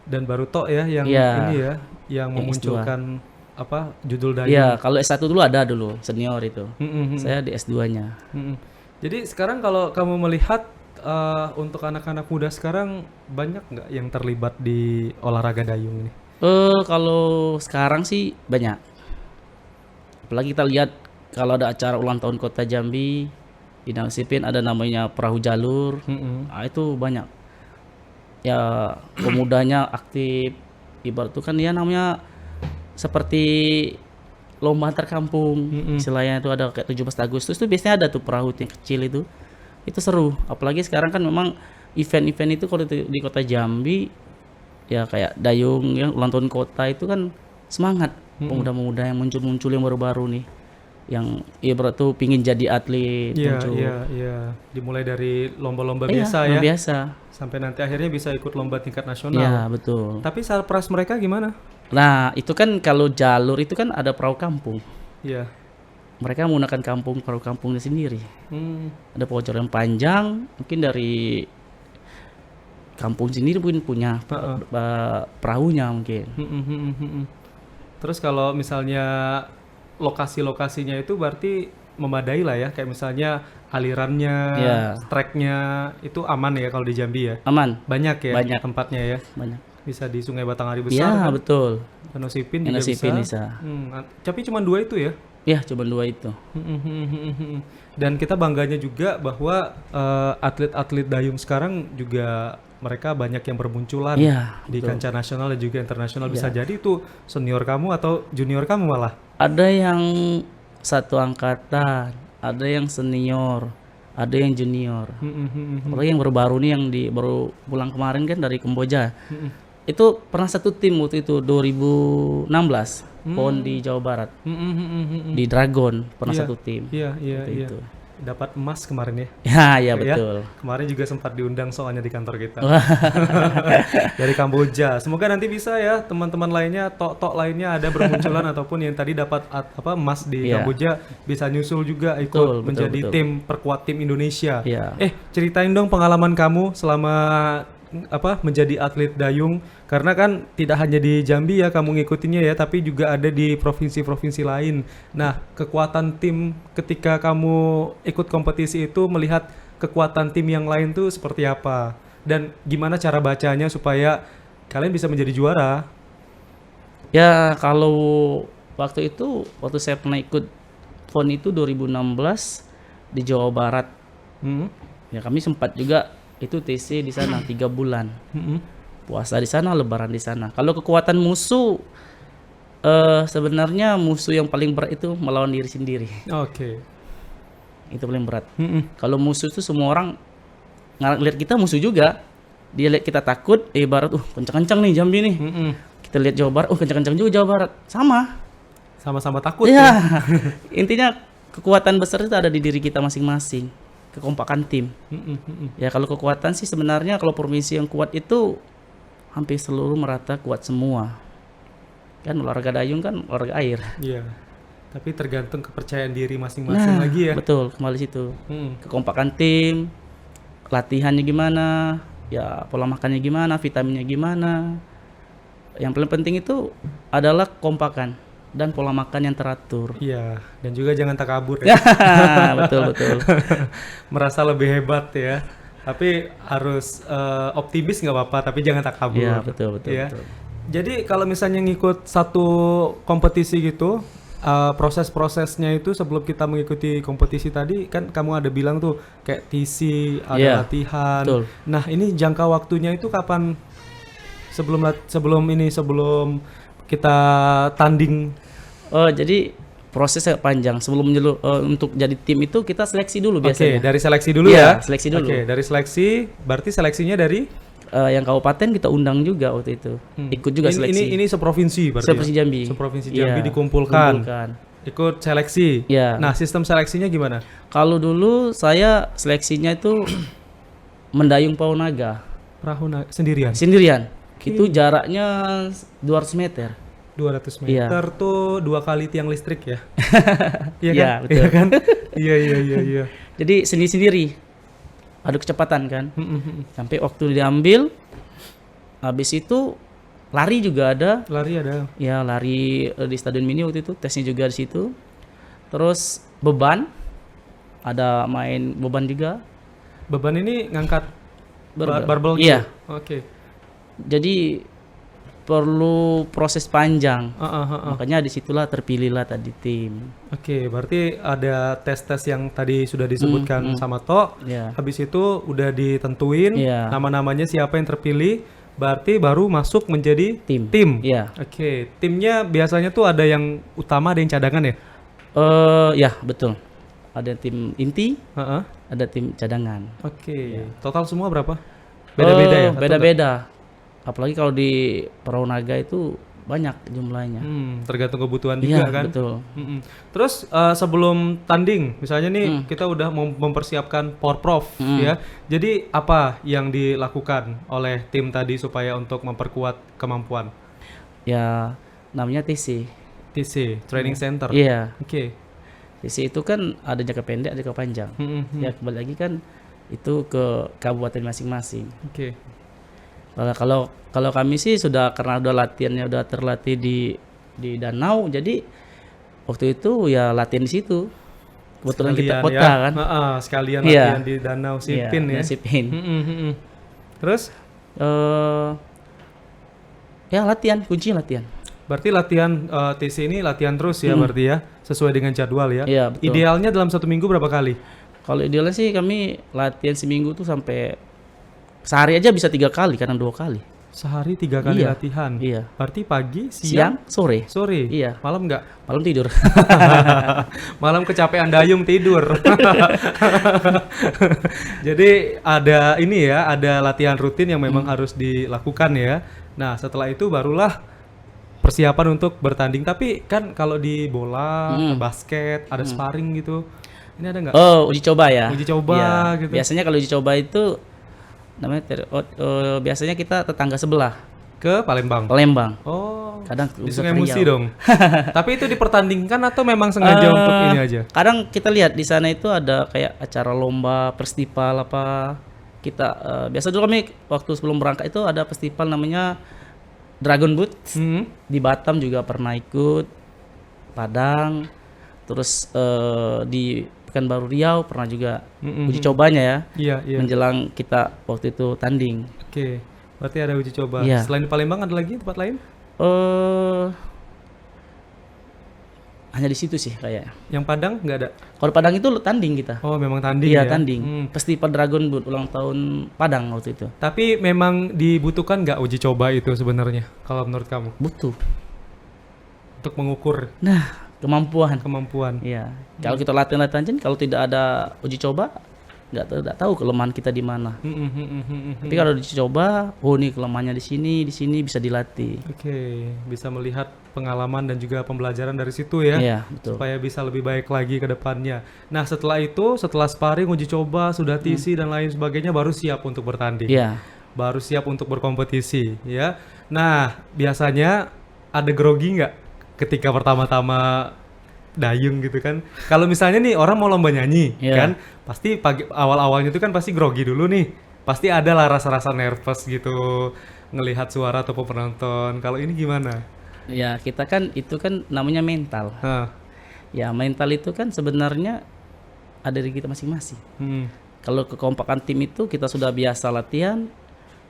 Speaker 1: Dan baru tok ya yang
Speaker 2: Iya.
Speaker 1: ini ya, yang memunculkan apa judul dayung.
Speaker 2: Iya, kalau S1 dulu ada dulu senior itu.
Speaker 1: Mm-mm.
Speaker 2: Saya di S2-nya.
Speaker 1: Jadi sekarang kalau kamu melihat untuk anak-anak muda sekarang banyak nggak yang terlibat di olahraga dayung ini?
Speaker 2: Kalau sekarang sih banyak. Apalagi kita lihat kalau ada acara ulang tahun Kota Jambi di Nasipin ada namanya perahu jalur. Nah, itu banyak. Ya pemudanya aktif. Ibarat itu kan dia namanya seperti lomba antar kampung. Istilahnya itu ada kayak 17 Agustus tuh biasanya ada tuh perahu yang kecil itu. Itu seru. Apalagi sekarang kan memang event-event itu kalau di Kota Jambi ya kayak dayung yang ulang tahun kota itu kan semangat pemuda-pemuda yang muncul-muncul yang baru-baru nih. Yang ibarat tuh pingin jadi atlet
Speaker 1: Iya,
Speaker 2: muncul.
Speaker 1: iya. Dimulai dari lomba-lomba
Speaker 2: Iya,
Speaker 1: biasa
Speaker 2: luar
Speaker 1: ya,
Speaker 2: biasa.
Speaker 1: sampai nanti akhirnya bisa ikut lomba tingkat nasional.
Speaker 2: Iya, betul.
Speaker 1: Tapi sarpras mereka gimana?
Speaker 2: Nah, itu kan kalau jalur itu kan ada perahu kampung.
Speaker 1: Iya.
Speaker 2: Mereka menggunakan perahu kampungnya sendiri. Ada pocor yang panjang, mungkin dari kampung sendiri mungkin punya perahunya mungkin.
Speaker 1: Terus kalau misalnya lokasi-lokasinya itu berarti memadai lah ya, kayak misalnya alirannya,
Speaker 2: Iya.
Speaker 1: treknya itu aman ya kalau di Jambi ya?
Speaker 2: Aman,
Speaker 1: Banyak ya
Speaker 2: Banyak.
Speaker 1: tempatnya ya?
Speaker 2: banyak.
Speaker 1: Bisa di Sungai Batanghari
Speaker 2: Iya,
Speaker 1: besar kan?
Speaker 2: betul.
Speaker 1: Danau Sipin juga
Speaker 2: Danau Sipin
Speaker 1: bisa.
Speaker 2: bisa.
Speaker 1: Tapi cuma 2 itu ya?
Speaker 2: Ya, cuma 2 itu.
Speaker 1: Dan kita bangganya juga bahwa atlet-atlet dayung sekarang juga mereka banyak yang bermunculan
Speaker 2: Iya,
Speaker 1: di
Speaker 2: betul.
Speaker 1: kancah nasional dan juga internasional. Bisa jadi itu senior kamu atau junior kamu malah.
Speaker 2: Ada yang satu angkatan, ada yang senior, ada yang junior. Apalagi yang baru-baru nih yang baru pulang kemarin kan dari Kamboja. Itu pernah satu tim waktu itu 2016 PON di Jawa Barat. Di Dragon pernah
Speaker 1: Iya.
Speaker 2: satu tim.
Speaker 1: Iya.
Speaker 2: Itu.
Speaker 1: Dapat emas kemarin ya.
Speaker 2: Ya, ya
Speaker 1: Ya.
Speaker 2: betul.
Speaker 1: Kemarin juga sempat diundang soalnya di kantor kita. Dari Kamboja. Semoga nanti bisa ya teman-teman lainnya, tok-tok lainnya ada bermunculan ataupun yang tadi dapat emas di
Speaker 2: Iya.
Speaker 1: Kamboja bisa nyusul juga ikut
Speaker 2: Betul, betul,
Speaker 1: menjadi
Speaker 2: betul.
Speaker 1: tim perkuat tim Indonesia.
Speaker 2: Iya.
Speaker 1: Ceritain dong pengalaman kamu selama menjadi atlet dayung, karena kan tidak hanya di Jambi ya kamu ngikutinnya ya, tapi juga ada di provinsi-provinsi lain. Nah, kekuatan tim ketika kamu ikut kompetisi itu, melihat kekuatan tim yang lain tuh seperti apa? Dan gimana cara bacanya supaya kalian bisa menjadi juara?
Speaker 2: Ya, kalau waktu saya pernah ikut PON itu 2016 di Jawa Barat. Ya, kami sempat juga itu TC di sana 3 bulan. Puasa di sana, lebaran di sana. Kalau kekuatan musuh sebenarnya musuh yang paling berat itu melawan diri sendiri.
Speaker 1: Oke.
Speaker 2: Itu paling berat. Kalau musuh itu semua orang ngeliat kita musuh juga. Dia lihat kita takut, ibarat kencang-kencang nih Jambi nih. Kita lihat Jawa Barat, kencang-kencang juga Jawa Barat.
Speaker 1: Sama-sama takut
Speaker 2: Ya.
Speaker 1: ya.
Speaker 2: Intinya kekuatan besar itu ada di diri kita masing-masing. Kekompakan tim. Ya kalau kekuatan sih sebenarnya kalau provinsi yang kuat itu hampir seluruh merata kuat semua. Kan olahraga dayung kan olahraga air.
Speaker 1: Iya. Tapi tergantung kepercayaan diri masing-masing lagi ya.
Speaker 2: Betul, kembali situ. Kekompakan tim, latihannya gimana, ya pola makannya gimana, vitaminnya gimana. Yang paling penting itu adalah kompakan dan pola makan yang teratur.
Speaker 1: Iya, dan juga jangan takabur ya.
Speaker 2: Betul betul.
Speaker 1: Merasa lebih hebat ya. Tapi harus optimis nggak apa-apa, tapi jangan takabur.
Speaker 2: Iya betul betul
Speaker 1: Ya.
Speaker 2: betul.
Speaker 1: Jadi kalau misalnya ngikut satu kompetisi gitu, proses-prosesnya itu sebelum kita mengikuti kompetisi tadi kan kamu ada bilang tuh kayak TC, ada
Speaker 2: Iya,
Speaker 1: latihan.
Speaker 2: betul.
Speaker 1: Nah ini jangka waktunya itu kapan? Sebelum kita tanding.
Speaker 2: Oh jadi prosesnya panjang. Sebelum untuk jadi tim itu kita seleksi dulu
Speaker 1: Oke,
Speaker 2: biasanya.
Speaker 1: dari seleksi dulu
Speaker 2: Iya,
Speaker 1: ya.
Speaker 2: seleksi dulu.
Speaker 1: Oke, dari seleksi, berarti seleksinya dari
Speaker 2: Yang kabupaten kita undang juga waktu itu. Ikut juga seleksi.
Speaker 1: Ini seprovinsi berarti.
Speaker 2: Seprovinsi Jambi.
Speaker 1: Seprovinsi
Speaker 2: Iya,
Speaker 1: Jambi dikumpulkan.
Speaker 2: kumpulkan.
Speaker 1: Ikut seleksi.
Speaker 2: Iya.
Speaker 1: Nah, sistem seleksinya gimana?
Speaker 2: Kalau dulu saya seleksinya itu mendayung Paunaga
Speaker 1: Sendirian.
Speaker 2: sendirian. Itu jaraknya 200 meter.
Speaker 1: 200
Speaker 2: Iya.
Speaker 1: meter tuh 2 kali tiang listrik ya. Iya kan?
Speaker 2: Iya, betul.
Speaker 1: Iya kan? Iya.
Speaker 2: Jadi sendiri-sendiri. Adu kecepatan kan. Sampai waktu diambil, habis itu lari juga ada.
Speaker 1: Lari ada.
Speaker 2: Ya lari di Stadion Mini waktu itu, tesnya juga di situ. Terus beban, ada main beban juga.
Speaker 1: Beban ini ngangkat
Speaker 2: Barbel.
Speaker 1: barbel gitu?
Speaker 2: Iya.
Speaker 1: Oke.
Speaker 2: Jadi perlu proses panjang.
Speaker 1: Heeh.
Speaker 2: Makanya disitulah terpilihlah tadi tim.
Speaker 1: Oke, berarti ada tes-tes yang tadi sudah disebutkan sama Tok.
Speaker 2: Ya.
Speaker 1: Habis itu udah ditentuin
Speaker 2: Iya.
Speaker 1: nama-namanya siapa yang terpilih, berarti baru masuk menjadi
Speaker 2: Tim.
Speaker 1: tim.
Speaker 2: Iya.
Speaker 1: Oke, timnya biasanya tuh ada yang utama, ada yang cadangan ya?
Speaker 2: Ya betul. Ada tim inti,
Speaker 1: Heeh.
Speaker 2: ada tim cadangan.
Speaker 1: Oke, total semua berapa? Beda-beda ya? Atau
Speaker 2: Beda-beda. Apalagi kalau di Paunaga itu banyak jumlahnya.
Speaker 1: tergantung kebutuhan
Speaker 2: Iya
Speaker 1: juga kan?
Speaker 2: betul.
Speaker 1: Terus sebelum tanding, misalnya nih kita udah mempersiapkan Porprov ya. Jadi apa yang dilakukan oleh tim tadi supaya untuk memperkuat kemampuan?
Speaker 2: Ya namanya TC.
Speaker 1: TC, Training Center.
Speaker 2: Iya.
Speaker 1: Oke.
Speaker 2: TC itu kan ada jangka pendek, ada jangka panjang. Ya kembali lagi kan itu ke kabupaten masing-masing.
Speaker 1: Oke.
Speaker 2: Kalau kami sih sudah karena udah latihannya udah terlatih di danau, jadi waktu itu ya latihan di situ. Kebetulan kita kota
Speaker 1: ya.
Speaker 2: kan.
Speaker 1: Sekalian
Speaker 2: Iya.
Speaker 1: latihan di Danau Sipin
Speaker 2: Iya,
Speaker 1: ya.
Speaker 2: Sipin.
Speaker 1: Terus
Speaker 2: Ya latihan, kunci latihan.
Speaker 1: berarti latihan TC ini latihan terus ya berarti ya, sesuai dengan jadwal ya.
Speaker 2: Iya, betul.
Speaker 1: Idealnya dalam 1 minggu berapa kali?
Speaker 2: Kalau idealnya sih kami latihan seminggu tuh sampai sehari aja bisa 3 kali, kadang 2 kali.
Speaker 1: Sehari 3 kali
Speaker 2: Iya.
Speaker 1: latihan.
Speaker 2: Iya.
Speaker 1: Berarti pagi,
Speaker 2: Siang, sore.
Speaker 1: sore.
Speaker 2: Iya.
Speaker 1: Malam enggak?
Speaker 2: Malam tidur.
Speaker 1: Malam kecapean dayung tidur. Jadi ada ini ya, ada latihan rutin yang memang harus dilakukan ya. Nah, setelah itu barulah persiapan untuk bertanding. Tapi kan kalau di bola, basket, ada sparring gitu. Ini ada nggak?
Speaker 2: Oh, uji coba ya.
Speaker 1: Uji coba
Speaker 2: Iya.
Speaker 1: gitu.
Speaker 2: Biasanya kalau uji coba itu namanya biasanya kita tetangga sebelah,
Speaker 1: Ke Palembang.
Speaker 2: Palembang.
Speaker 1: Oh.
Speaker 2: Kadang
Speaker 1: Di
Speaker 2: ke
Speaker 1: Sungai Musi
Speaker 2: Riau.
Speaker 1: dong. Tapi itu dipertandingkan atau memang sengaja untuk ini aja?
Speaker 2: Kadang kita lihat di sana itu ada kayak acara lomba, festival apa. Kita biasa dulu kami waktu sebelum berangkat itu ada festival namanya Dragon Boot. Di Batam juga pernah ikut, Padang, terus di Pekanbaru Riau pernah juga uji cobanya ya.
Speaker 1: Iya.
Speaker 2: Menjelang kita waktu itu tanding.
Speaker 1: Oke. Berarti ada uji coba.
Speaker 2: Iya.
Speaker 1: Selain di Palembang ada lagi tempat lain?
Speaker 2: Hanya di situ sih kayaknya.
Speaker 1: Yang Padang nggak ada?
Speaker 2: Kalau Padang itu tanding kita.
Speaker 1: Oh, memang tanding
Speaker 2: Iya
Speaker 1: ya?
Speaker 2: tanding. Festival Dragon Boot ulang tahun Padang waktu itu.
Speaker 1: Tapi memang dibutuhkan nggak uji coba itu sebenarnya kalau menurut kamu?
Speaker 2: Butuh.
Speaker 1: Untuk mengukur
Speaker 2: Nah, kemampuan.
Speaker 1: kemampuan.
Speaker 2: Iya. Kalau kita latihan-latihan, kalau tidak ada uji coba, nggak tahu kelemahan kita di mana. Tapi kalau dicoba, oh nih kelemahannya di sini bisa dilatih.
Speaker 1: Oke, bisa melihat pengalaman dan juga pembelajaran dari situ ya.
Speaker 2: Iya, betul.
Speaker 1: Supaya bisa lebih baik lagi ke depannya. Nah, setelah itu, setelah sparring, uji coba, sudah TC dan lain sebagainya, baru siap untuk bertanding.
Speaker 2: Iya.
Speaker 1: Baru siap untuk berkompetisi ya. Nah, biasanya ada grogi nggak ketika pertama-tama dayung gitu kan? Kalau misalnya nih orang mau lomba nyanyi
Speaker 2: Iya.
Speaker 1: kan, pasti pagi awal-awalnya itu kan pasti grogi dulu nih. Pasti ada lah rasa-rasa nervous gitu ngelihat suara ataupun penonton. Kalau ini gimana?
Speaker 2: Ya kita kan itu kan namanya mental.
Speaker 1: Hah.
Speaker 2: Ya mental itu kan sebenarnya ada di kita masing-masing.
Speaker 1: Hmm.
Speaker 2: Kalau kekompakan tim itu kita sudah biasa latihan,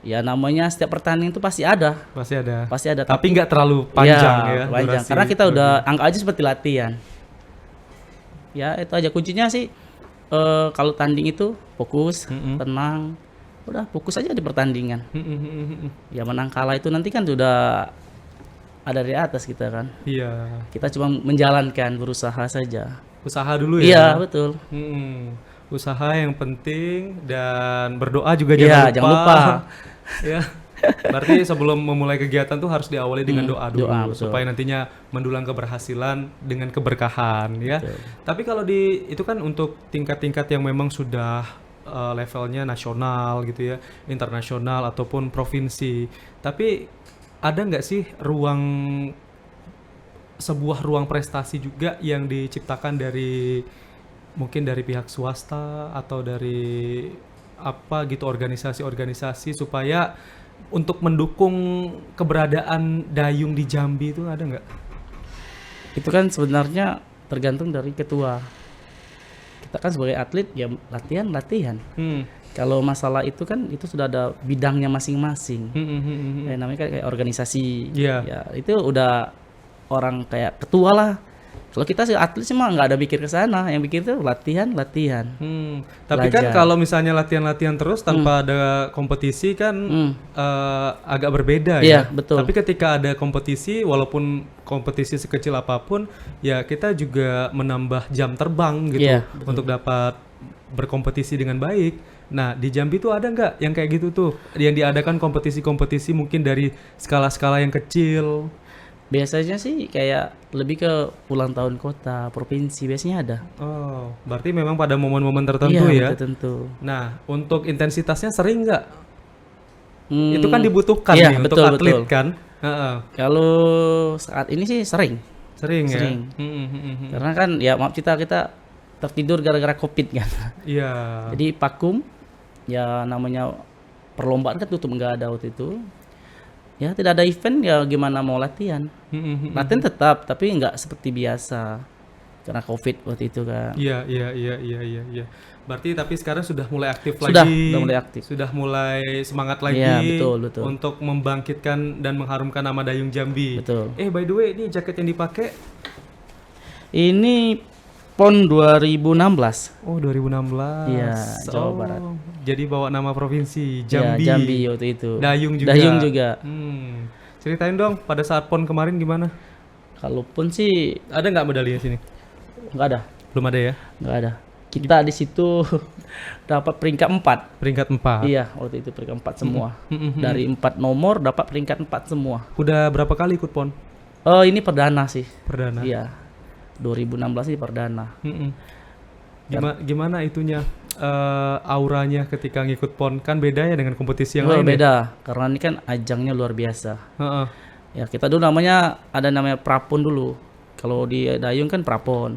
Speaker 2: ya namanya setiap pertandingan itu pasti ada,
Speaker 1: Pasti ada.
Speaker 2: pasti ada.
Speaker 1: Tapi nggak terlalu panjang ya,
Speaker 2: panjang.
Speaker 1: durasi
Speaker 2: Karena kita udah
Speaker 1: pertandingan.
Speaker 2: anggap aja seperti latihan. Ya itu aja kuncinya sih. Kalau tanding itu fokus, tenang, udah fokus aja di pertandingan. Ya menang kalah itu nanti kan sudah ada di atas kita kan.
Speaker 1: Iya.
Speaker 2: Kita cuma menjalankan, berusaha saja.
Speaker 1: Usaha dulu ya.
Speaker 2: Iya betul.
Speaker 1: Usaha yang penting dan berdoa juga
Speaker 2: Iya
Speaker 1: jangan lupa.
Speaker 2: jangan lupa.
Speaker 1: Ya. Berarti sebelum memulai kegiatan tuh harus diawali dengan doa dulu
Speaker 2: doa, betul.
Speaker 1: supaya nantinya mendulang keberhasilan dengan keberkahan ya.
Speaker 2: Betul.
Speaker 1: Tapi kalau di itu kan untuk tingkat-tingkat yang memang sudah levelnya nasional gitu ya, internasional ataupun provinsi. Tapi ada nggak sih sebuah ruang prestasi juga yang diciptakan dari mungkin dari pihak swasta atau dari apa gitu organisasi-organisasi supaya untuk mendukung keberadaan dayung di Jambi itu ada nggak?
Speaker 2: Itu kan sebenarnya tergantung dari ketua. Kita kan sebagai atlet ya latihan. Kalau masalah itu kan itu sudah ada bidangnya masing-masing. Kayak namanya kayak organisasi.
Speaker 1: Iya.
Speaker 2: Ya itu udah orang kayak ketua lah. Kalau kita sih atlet sih mah nggak ada mikir ke sana, yang pikir itu latihan.
Speaker 1: Tapi kan
Speaker 2: Belajar.
Speaker 1: kalau misalnya latihan-latihan terus tanpa ada kompetisi kan agak berbeda
Speaker 2: Iya,
Speaker 1: ya.
Speaker 2: betul.
Speaker 1: Tapi ketika ada kompetisi, walaupun kompetisi sekecil apapun, ya kita juga menambah jam terbang gitu
Speaker 2: Iya, betul.
Speaker 1: untuk dapat berkompetisi dengan baik. Nah di Jambi tuh ada nggak yang kayak gitu tuh, yang diadakan kompetisi-kompetisi mungkin dari skala-skala yang kecil?
Speaker 2: Biasanya sih kayak lebih ke ulang tahun kota, provinsi biasanya ada.
Speaker 1: Oh, berarti memang pada momen-momen tertentu
Speaker 2: Iya,
Speaker 1: ya.
Speaker 2: tertentu.
Speaker 1: Nah, untuk intensitasnya sering nggak?
Speaker 2: Hmm,
Speaker 1: Itu kan dibutuhkan
Speaker 2: iya,
Speaker 1: nih untuk
Speaker 2: betul,
Speaker 1: atlet
Speaker 2: betul.
Speaker 1: kan? Heeh.
Speaker 2: Kalau saat ini sih sering.
Speaker 1: Sering ya.
Speaker 2: Sering. Karena kan ya maaf kita tertidur gara-gara Covid kan.
Speaker 1: Iya.
Speaker 2: Jadi vakum ya namanya perlombaan kan tutup nggak ada waktu itu. Ya tidak ada event ya gimana mau latihan. Latihan tetap tapi nggak seperti biasa karena Covid waktu itu kan.
Speaker 1: Iya. Berarti tapi sekarang sudah mulai aktif
Speaker 2: Sudah,
Speaker 1: lagi.
Speaker 2: udah mulai aktif.
Speaker 1: Sudah mulai semangat lagi.
Speaker 2: Iya, betul.
Speaker 1: Untuk membangkitkan dan mengharumkan nama Dayung Jambi.
Speaker 2: Betul.
Speaker 1: By the way, ini jaket yang dipakai
Speaker 2: Ini PON 2016.
Speaker 1: oh 2016.
Speaker 2: Iya, Jawa Barat.
Speaker 1: Jadi bawa nama provinsi
Speaker 2: Ya,
Speaker 1: Jambi.
Speaker 2: Jambi waktu itu.
Speaker 1: Dayung juga.
Speaker 2: Dayung juga.
Speaker 1: Ceritain dong pada saat PON kemarin gimana?
Speaker 2: Kalaupun sih
Speaker 1: Ada nggak medalinya sini?
Speaker 2: nggak ada,
Speaker 1: Belum ada ya?
Speaker 2: nggak ada. Kita di situ dapat peringkat 4.
Speaker 1: Peringkat 4.
Speaker 2: Iya, waktu itu peringkat 4 semua. Dari 4 nomor dapat peringkat 4 semua.
Speaker 1: Udah berapa kali ikut PON?
Speaker 2: Oh, ini perdana sih.
Speaker 1: Perdana.
Speaker 2: Iya. 2016 ini perdana.
Speaker 1: Gimana itunya auranya ketika ngikut PON? Kan beda ya dengan kompetisi yang
Speaker 2: Oh,
Speaker 1: lain. Ya?
Speaker 2: beda, karena ini kan ajangnya luar biasa.
Speaker 1: Heeh.
Speaker 2: Ya, kita dulu ada namanya prapon dulu. Kalau di dayung kan prapon.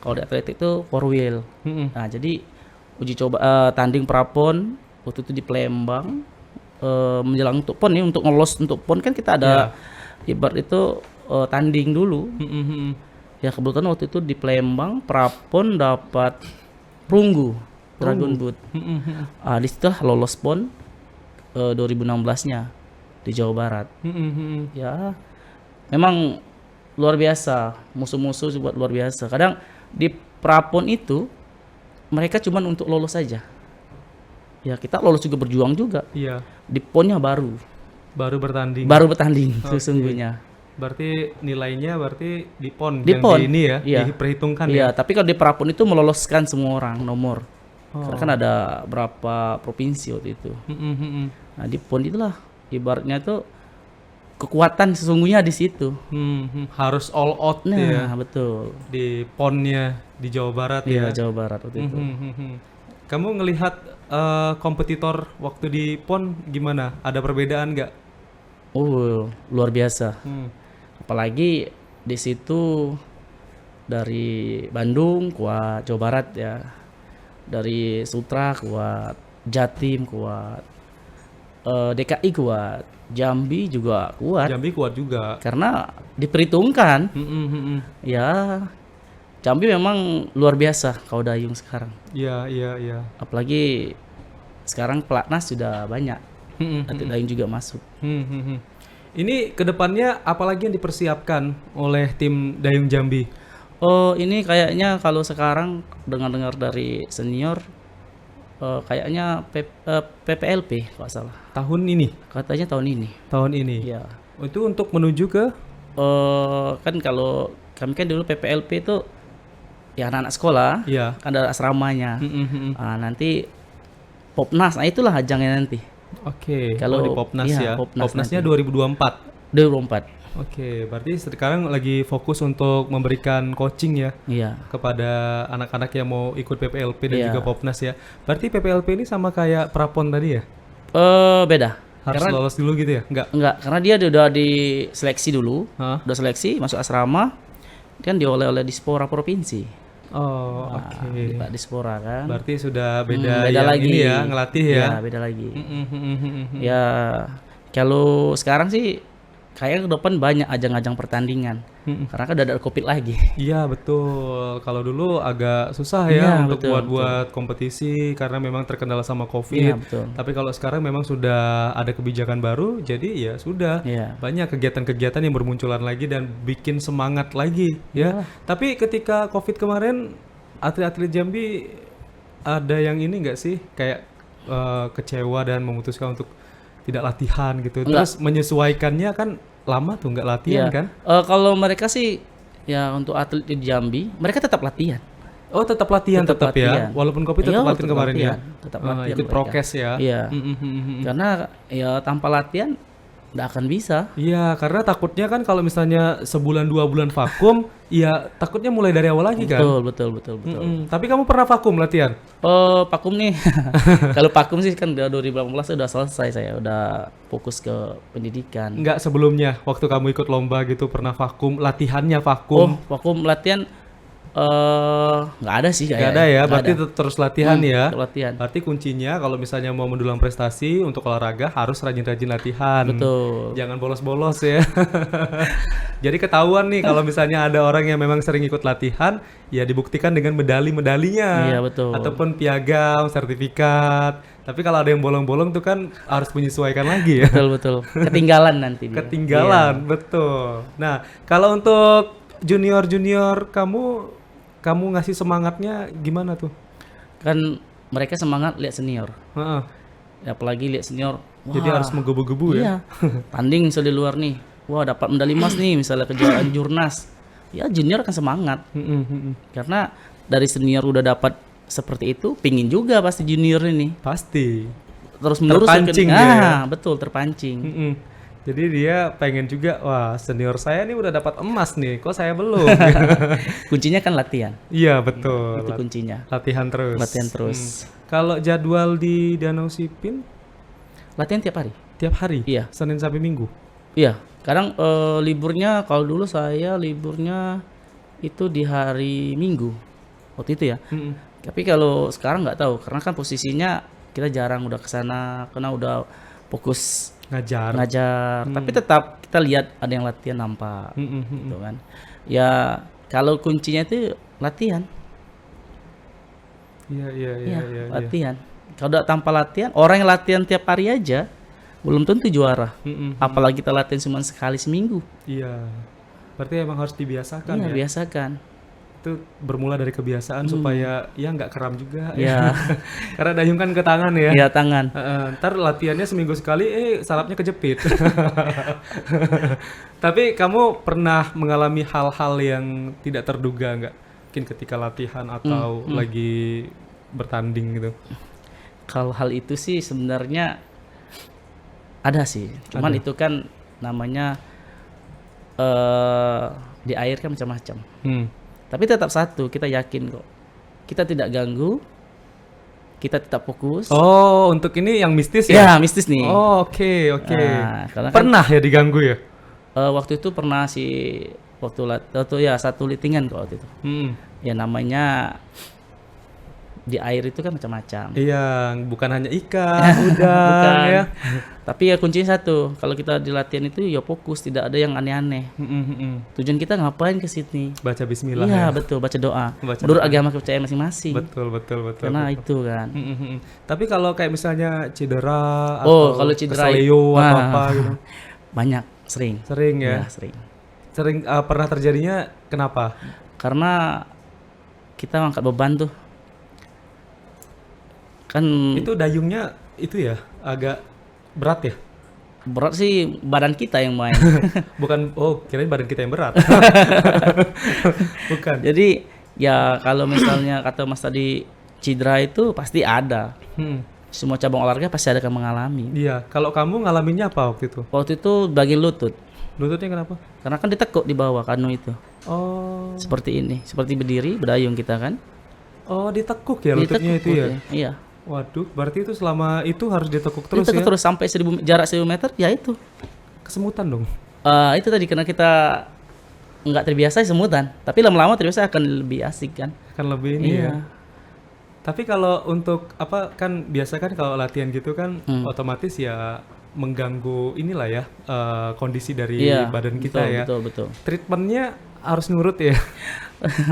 Speaker 2: Kalau di atletik itu four wheel. Nah, jadi uji coba tanding prapon waktu itu di Palembang menjelang untuk PON nih, untuk ngelos untuk PON kan kita ada ibarat itu tanding dulu. Ya kebetulan waktu itu di Palembang prapon dapat perunggu Dragon Boot. Di situ lolos PON 2016-nya di Jawa Barat. Ya memang luar biasa, musuh-musuh buat luar biasa. Kadang di prapon itu mereka cuman untuk lolos saja. Ya kita lolos juga, berjuang juga.
Speaker 1: Iya.
Speaker 2: Di PON-nya baru
Speaker 1: Bertanding.
Speaker 2: sesungguhnya.
Speaker 1: Berarti nilainya berarti di PON
Speaker 2: Di
Speaker 1: yang
Speaker 2: PON.
Speaker 1: di ini ya,
Speaker 2: Iya.
Speaker 1: diperhitungkan
Speaker 2: Iya,
Speaker 1: ya.
Speaker 2: tapi kalau di prapon itu meloloskan semua orang nomor. Karena kan ada berapa provinsi waktu itu. Nah, di PON itulah ibaratnya tuh kekuatan sesungguhnya di situ.
Speaker 1: Harus all out
Speaker 2: Nah,
Speaker 1: ya
Speaker 2: betul.
Speaker 1: di PON-nya di Jawa Barat
Speaker 2: Iya,
Speaker 1: ya.
Speaker 2: Jawa Barat waktu itu.
Speaker 1: Kamu ngelihat kompetitor waktu di PON gimana? Ada perbedaan nggak?
Speaker 2: Oh, luar biasa. Apalagi di situ dari Bandung kuat, Jawa Barat ya. Dari Sutra kuat, Jatim kuat. DKI kuat, Jambi juga kuat.
Speaker 1: Jambi kuat juga.
Speaker 2: Karena diperhitungkan. Ya, Jambi memang luar biasa kalau dayung sekarang.
Speaker 1: Iya, iya, iya.
Speaker 2: Apalagi sekarang pelatnas sudah banyak. Atlet dayung juga masuk.
Speaker 1: Ini kedepannya apalagi yang dipersiapkan oleh tim Dayung Jambi?
Speaker 2: Oh, ini kayaknya kalau sekarang dengar-dengar dari senior, kayaknya PPLP kalau nggak salah.
Speaker 1: Tahun ini?
Speaker 2: Katanya tahun ini.
Speaker 1: Tahun ini?
Speaker 2: Ya.
Speaker 1: Itu untuk menuju ke?
Speaker 2: Kan kalau kami kan dulu PPLP itu ya anak-anak sekolah,
Speaker 1: Iya.
Speaker 2: kan ada asramanya. Nanti Popnas, nah itulah ajangnya nanti.
Speaker 1: Oke,
Speaker 2: Kalau
Speaker 1: di Popnas
Speaker 2: iya,
Speaker 1: ya.
Speaker 2: Popnas
Speaker 1: Popnasnya
Speaker 2: nanti.
Speaker 1: 2024.
Speaker 2: 2024.
Speaker 1: Oke, berarti sekarang lagi fokus untuk memberikan coaching ya
Speaker 2: Iya.
Speaker 1: kepada anak-anak yang mau ikut PPLP dan
Speaker 2: Iya.
Speaker 1: juga Popnas ya. Berarti PPLP ini sama kayak Prapon tadi ya?
Speaker 2: Beda.
Speaker 1: Harus lolos dulu gitu ya?
Speaker 2: Enggak, karena dia udah diseleksi dulu,
Speaker 1: Hah?
Speaker 2: udah seleksi masuk asrama, kan diolah oleh Dispora provinsi.
Speaker 1: Oh,
Speaker 2: Nah,
Speaker 1: oke.
Speaker 2: di Pak Dispora kan.
Speaker 1: Berarti sudah beda,
Speaker 2: beda
Speaker 1: yang
Speaker 2: lagi.
Speaker 1: ini ya, ngelatih ya.
Speaker 2: Iya, beda lagi. Ya, kalau sekarang sih kayaknya ke depan banyak ajang-ajang pertandingan. Karena kan udah ada Covid lagi.
Speaker 1: Iya betul. Kalau dulu agak susah
Speaker 2: Iya,
Speaker 1: ya untuk
Speaker 2: betul,
Speaker 1: buat kompetisi karena memang terkendala sama
Speaker 2: Iya,
Speaker 1: COVID.
Speaker 2: betul.
Speaker 1: Tapi kalau sekarang memang sudah ada kebijakan baru, jadi ya sudah
Speaker 2: Iya.
Speaker 1: banyak kegiatan-kegiatan yang bermunculan lagi dan bikin semangat lagi ya. Tapi ketika COVID kemarin, atlet-atlet Jambi ada yang ini nggak sih kayak kecewa dan memutuskan untuk tidak latihan gitu. Terus menyesuaikannya kan lama tuh nggak latihan
Speaker 2: Iya.
Speaker 1: kan?
Speaker 2: Kalau mereka sih ya untuk atlet di Jambi, mereka tetap latihan.
Speaker 1: Oh tetap latihan
Speaker 2: Tetap
Speaker 1: tetap ya,
Speaker 2: latihan.
Speaker 1: walaupun COVID
Speaker 2: Iya,
Speaker 1: tetap latihan
Speaker 2: tetap
Speaker 1: kemarin ya.
Speaker 2: latihan. Tetap latihan
Speaker 1: Ikut
Speaker 2: mereka.
Speaker 1: prokes ya.
Speaker 2: Iya. Karena ya tanpa latihan nggak akan bisa.
Speaker 1: Iya, karena takutnya kan kalau misalnya sebulan 2 bulan vakum, ya takutnya mulai dari awal lagi kan.
Speaker 2: Betul.
Speaker 1: Tapi kamu pernah vakum latihan?
Speaker 2: Pakum nih. Kalau Pakum sih kan udah 2018 udah selesai, saya udah fokus ke pendidikan.
Speaker 1: Enggak sebelumnya, waktu kamu ikut lomba gitu pernah vakum, latihannya
Speaker 2: Oh,
Speaker 1: vakum.
Speaker 2: Pakum latihan nggak ada sih
Speaker 1: Nggak ada ya,
Speaker 2: Nggak
Speaker 1: berarti
Speaker 2: ada.
Speaker 1: terus latihan ya.
Speaker 2: Tetap latihan.
Speaker 1: Berarti kuncinya kalau misalnya mau mendulang prestasi untuk olahraga harus rajin-rajin latihan.
Speaker 2: Betul.
Speaker 1: Jangan bolos-bolos ya. Jadi ketahuan nih kalau misalnya ada orang yang memang sering ikut latihan, ya dibuktikan dengan medali-medalinya.
Speaker 2: Iya, betul.
Speaker 1: Ataupun piagam, sertifikat. Tapi kalau ada yang bolong-bolong tuh kan harus menyesuaikan lagi ya.
Speaker 2: Betul. Ketinggalan nanti dia.
Speaker 1: Ketinggalan, betul. Nah, kalau untuk junior-junior kamu ngasih semangatnya gimana tuh?
Speaker 2: Kan mereka semangat lihat senior.
Speaker 1: Heeh.
Speaker 2: Ya, apalagi lihat senior.
Speaker 1: Jadi
Speaker 2: wah,
Speaker 1: harus menggebu-gebu ya.
Speaker 2: Iya. Tanding misalnya di luar nih. Wah, dapat medali emas nih misalnya kejuaraan Jurnas. Ya, junior akan semangat. Karena dari senior udah dapat seperti itu, pingin juga pasti junior ini.
Speaker 1: Pasti.
Speaker 2: Terus menerus
Speaker 1: Terpancing dia ya?
Speaker 2: betul, terpancing.
Speaker 1: Jadi dia pengen juga, wah senior saya nih udah dapat emas nih, kok saya belum?
Speaker 2: Kuncinya kan latihan.
Speaker 1: Iya betul.
Speaker 2: Itu kuncinya.
Speaker 1: Latihan terus.
Speaker 2: Latihan terus.
Speaker 1: Kalau jadwal di Danau Sipin
Speaker 2: Latihan tiap hari.
Speaker 1: tiap hari?
Speaker 2: Iya.
Speaker 1: Senin sampai Minggu?
Speaker 2: Iya. Kadang liburnya kalau dulu saya liburnya itu di hari Minggu. Waktu itu ya. Tapi kalau sekarang nggak tahu karena kan posisinya kita jarang udah kesana karena udah fokus
Speaker 1: Ngajar.
Speaker 2: Tapi tetap kita lihat ada yang latihan nampak gitu kan. Ya kalau kuncinya itu latihan.
Speaker 1: Iya.
Speaker 2: Latihan. Kalau udah tanpa latihan, orang yang latihan tiap hari aja belum tentu juara. Apalagi kita latihan cuma sekali seminggu.
Speaker 1: Iya. Berarti emang harus dibiasakan
Speaker 2: Iya,
Speaker 1: ya.
Speaker 2: biasakan.
Speaker 1: Itu bermula dari kebiasaan supaya ya nggak kram juga.
Speaker 2: Iya.
Speaker 1: Karena dayung kan ke tangan ya.
Speaker 2: Iya, tangan.
Speaker 1: Ntar latihannya seminggu sekali, sarafnya kejepit. Tapi kamu pernah mengalami hal-hal yang tidak terduga nggak? Mungkin ketika latihan atau lagi bertanding gitu.
Speaker 2: Kalau hal itu sih sebenarnya ada sih. Cuman itu kan namanya di air kan macam-macam. Tapi tetap satu, kita yakin kok. Kita tidak ganggu. Kita tetap fokus.
Speaker 1: Oh, untuk ini yang mistis
Speaker 2: Ya,
Speaker 1: ya?
Speaker 2: mistis nih.
Speaker 1: Oh, oke.
Speaker 2: Nah, karena kan,
Speaker 1: Pernah ya diganggu ya?
Speaker 2: waktu itu pernah sih waktu ya satu litingan kok waktu itu. Ya namanya di air itu kan macam-macam.
Speaker 1: Iya, bukan hanya ikan, udang
Speaker 2: Bukan.
Speaker 1: ya.
Speaker 2: Tapi ya kuncinya satu, kalau kita di latihan itu ya fokus, tidak ada yang aneh-aneh. Tujuan kita ngapain ke sini?
Speaker 1: Baca bismillah
Speaker 2: Iya,
Speaker 1: ya.
Speaker 2: betul, baca doa.
Speaker 1: Baca
Speaker 2: Menurut
Speaker 1: doa.
Speaker 2: agama kepercayaan masing-masing.
Speaker 1: Betul.
Speaker 2: Karena
Speaker 1: betul.
Speaker 2: itu kan.
Speaker 1: Tapi kalau kayak misalnya cedera
Speaker 2: Oh,
Speaker 1: atau
Speaker 2: kalau cedera
Speaker 1: keseleo atau
Speaker 2: Wah,
Speaker 1: apa gitu.
Speaker 2: banyak, sering.
Speaker 1: Sering ya.
Speaker 2: Iya, sering.
Speaker 1: Sering pernah terjadinya kenapa?
Speaker 2: Karena kita angkat beban tuh. Kan
Speaker 1: Itu dayungnya itu ya agak berat ya?
Speaker 2: berat sih badan kita yang main.
Speaker 1: Bukan, oh kirain badan kita yang berat. Bukan.
Speaker 2: Jadi ya kalau misalnya kata Mas tadi cedera itu pasti ada. Semua cabang olahraga pasti ada yang mengalami.
Speaker 1: Iya, kalau kamu ngalaminnya apa waktu itu?
Speaker 2: Waktu itu bagian lutut.
Speaker 1: Lututnya kenapa?
Speaker 2: Karena kan ditekuk di bawah kanu itu.
Speaker 1: Oh,
Speaker 2: Seperti ini, seperti berdiri, berdayung kita kan.
Speaker 1: oh ditekuk ya lututnya
Speaker 2: Ditekuk
Speaker 1: itu ya?
Speaker 2: lututnya, Iya.
Speaker 1: Waduh, berarti itu selama itu harus ditekuk terus
Speaker 2: Ditekuk
Speaker 1: ya?
Speaker 2: terus sampai jarak 1000 meter, ya itu.
Speaker 1: Kesemutan dong.
Speaker 2: Itu tadi karena kita nggak terbiasa semutan, tapi lama-lama terbiasa akan lebih asik kan.
Speaker 1: Kan lebih ini
Speaker 2: Iya.
Speaker 1: ya. Tapi kalau untuk apa kan biasa kan kalau latihan gitu kan otomatis ya mengganggu inilah ya kondisi dari
Speaker 2: Iya,
Speaker 1: badan kita ya.
Speaker 2: betul.
Speaker 1: Treatmentnya harus nurut ya.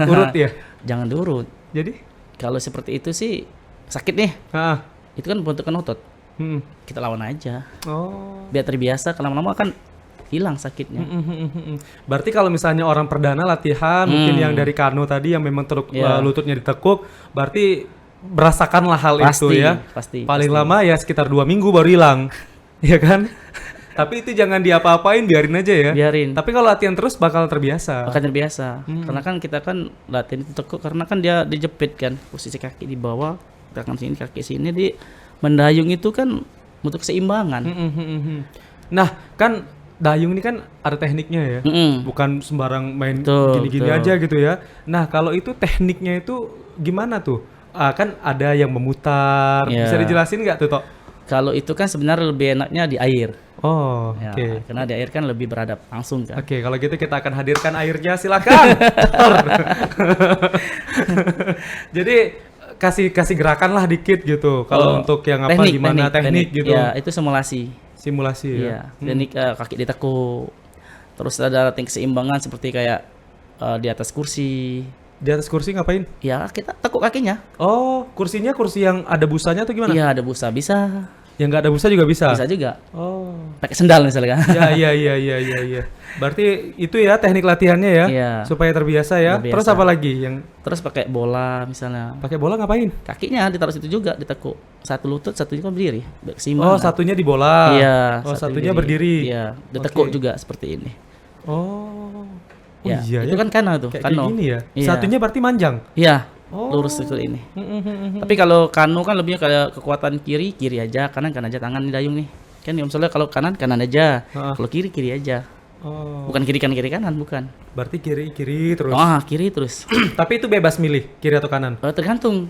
Speaker 1: Urut ya.
Speaker 2: Jangan diurut.
Speaker 1: Jadi,
Speaker 2: Kalau seperti itu sih sakit nih.
Speaker 1: ah,
Speaker 2: Itu kan bentukan otot.
Speaker 1: hmm.
Speaker 2: Kita lawan aja.
Speaker 1: Oh.
Speaker 2: Biar terbiasa, kalau lama-lama kan hilang sakitnya.
Speaker 1: Berarti kalau misalnya orang perdana latihan mungkin yang dari kano tadi yang memang
Speaker 2: Iya.
Speaker 1: lututnya ditekuk, berarti merasakanlah hal
Speaker 2: Pasti,
Speaker 1: itu ya.
Speaker 2: pasti.
Speaker 1: Paling lama ya sekitar 2 minggu baru hilang. Ya kan? Tapi itu jangan diapa-apain, biarin aja ya.
Speaker 2: Biarin.
Speaker 1: Tapi kalau latihan terus bakal terbiasa.
Speaker 2: Akan terbiasa. Karena kan kita kan latihan itu tekuk karena kan dia dijepit kan, posisi kaki di bawah, tangan sini, kaki sini, di mendayung itu kan untuk keseimbangan.
Speaker 1: Nah, kan dayung ini kan ada tekniknya ya. Bukan sembarang main
Speaker 2: Betul,
Speaker 1: gini-gini
Speaker 2: betul.
Speaker 1: aja gitu ya. Nah, kalau itu tekniknya itu gimana tuh? Kan ada yang memutar.
Speaker 2: Iya.
Speaker 1: Bisa dijelasin nggak tuh, Tok?
Speaker 2: Kalau itu kan sebenarnya lebih enaknya di air.
Speaker 1: Oh,
Speaker 2: Ya,
Speaker 1: oke.
Speaker 2: karena di air kan lebih beradab langsung kan.
Speaker 1: Oke, kalau gitu kita akan hadirkan airnya, silakan. Tor. Jadi kasih gerakan lah dikit gitu. Kalau
Speaker 2: Oh,
Speaker 1: untuk yang apa gimana teknik gitu.
Speaker 2: Ya, itu simulasi.
Speaker 1: Simulasi ya.
Speaker 2: Iya, teknik kaki ditekuk. Terus ada teknik keseimbangan seperti kayak di atas kursi.
Speaker 1: Di atas kursi ngapain?
Speaker 2: Ya, kita tekuk kakinya.
Speaker 1: Oh, kursinya kursi yang ada busanya atau gimana?
Speaker 2: Iya, ada busa bisa.
Speaker 1: Yang nggak ada busa juga bisa.
Speaker 2: Bisa juga.
Speaker 1: Oh.
Speaker 2: Pakai sendal misalnya kan.
Speaker 1: Iya. Berarti itu ya teknik latihannya ya,
Speaker 2: Iya.
Speaker 1: supaya terbiasa ya.
Speaker 2: Terbiasa.
Speaker 1: Terus apa lagi yang
Speaker 2: Terus pakai bola misalnya.
Speaker 1: pakai bola ngapain?
Speaker 2: Kakinya ditaruh situ juga, ditekuk. Satu lutut, satunya kan berdiri. Biar
Speaker 1: Oh,
Speaker 2: keseimbangan.
Speaker 1: satunya di bola.
Speaker 2: Iya,
Speaker 1: Oh,
Speaker 2: satu
Speaker 1: satunya berdiri.
Speaker 2: Iya, ditekuk
Speaker 1: Oke.
Speaker 2: juga seperti ini.
Speaker 1: Oh. Oh
Speaker 2: Ya,
Speaker 1: iya
Speaker 2: itu
Speaker 1: ya.
Speaker 2: kan kano tuh,
Speaker 1: Kayak
Speaker 2: kano.
Speaker 1: gini ya.
Speaker 2: Iya.
Speaker 1: Satunya berarti manjang.
Speaker 2: Iya,
Speaker 1: Oh.
Speaker 2: lurus seperti ini. Tapi kalau kano kan lebihnya kayak kekuatan kiri aja, kanan aja, tangan di dayung nih. Kan ya, misalnya kalau kanan aja,
Speaker 1: Heeh.
Speaker 2: kalau kiri aja.
Speaker 1: Oh.
Speaker 2: Bukan kiri kanan, bukan.
Speaker 1: Berarti kiri terus.
Speaker 2: Kiri terus.
Speaker 1: Tapi itu bebas milih kiri atau kanan.
Speaker 2: Tergantung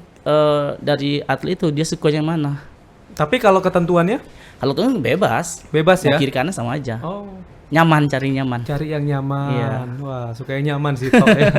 Speaker 2: dari atlet itu dia suka yang mana.
Speaker 1: Tapi kalau ketentuannya
Speaker 2: Kalau tuh bebas,
Speaker 1: bebas
Speaker 2: mau
Speaker 1: ya.
Speaker 2: kiri kanan sama aja.
Speaker 1: Oh.
Speaker 2: Nyaman, cari nyaman.
Speaker 1: Cari yang nyaman.
Speaker 2: Iya.
Speaker 1: Wah, suka yang nyaman sih Tok ya.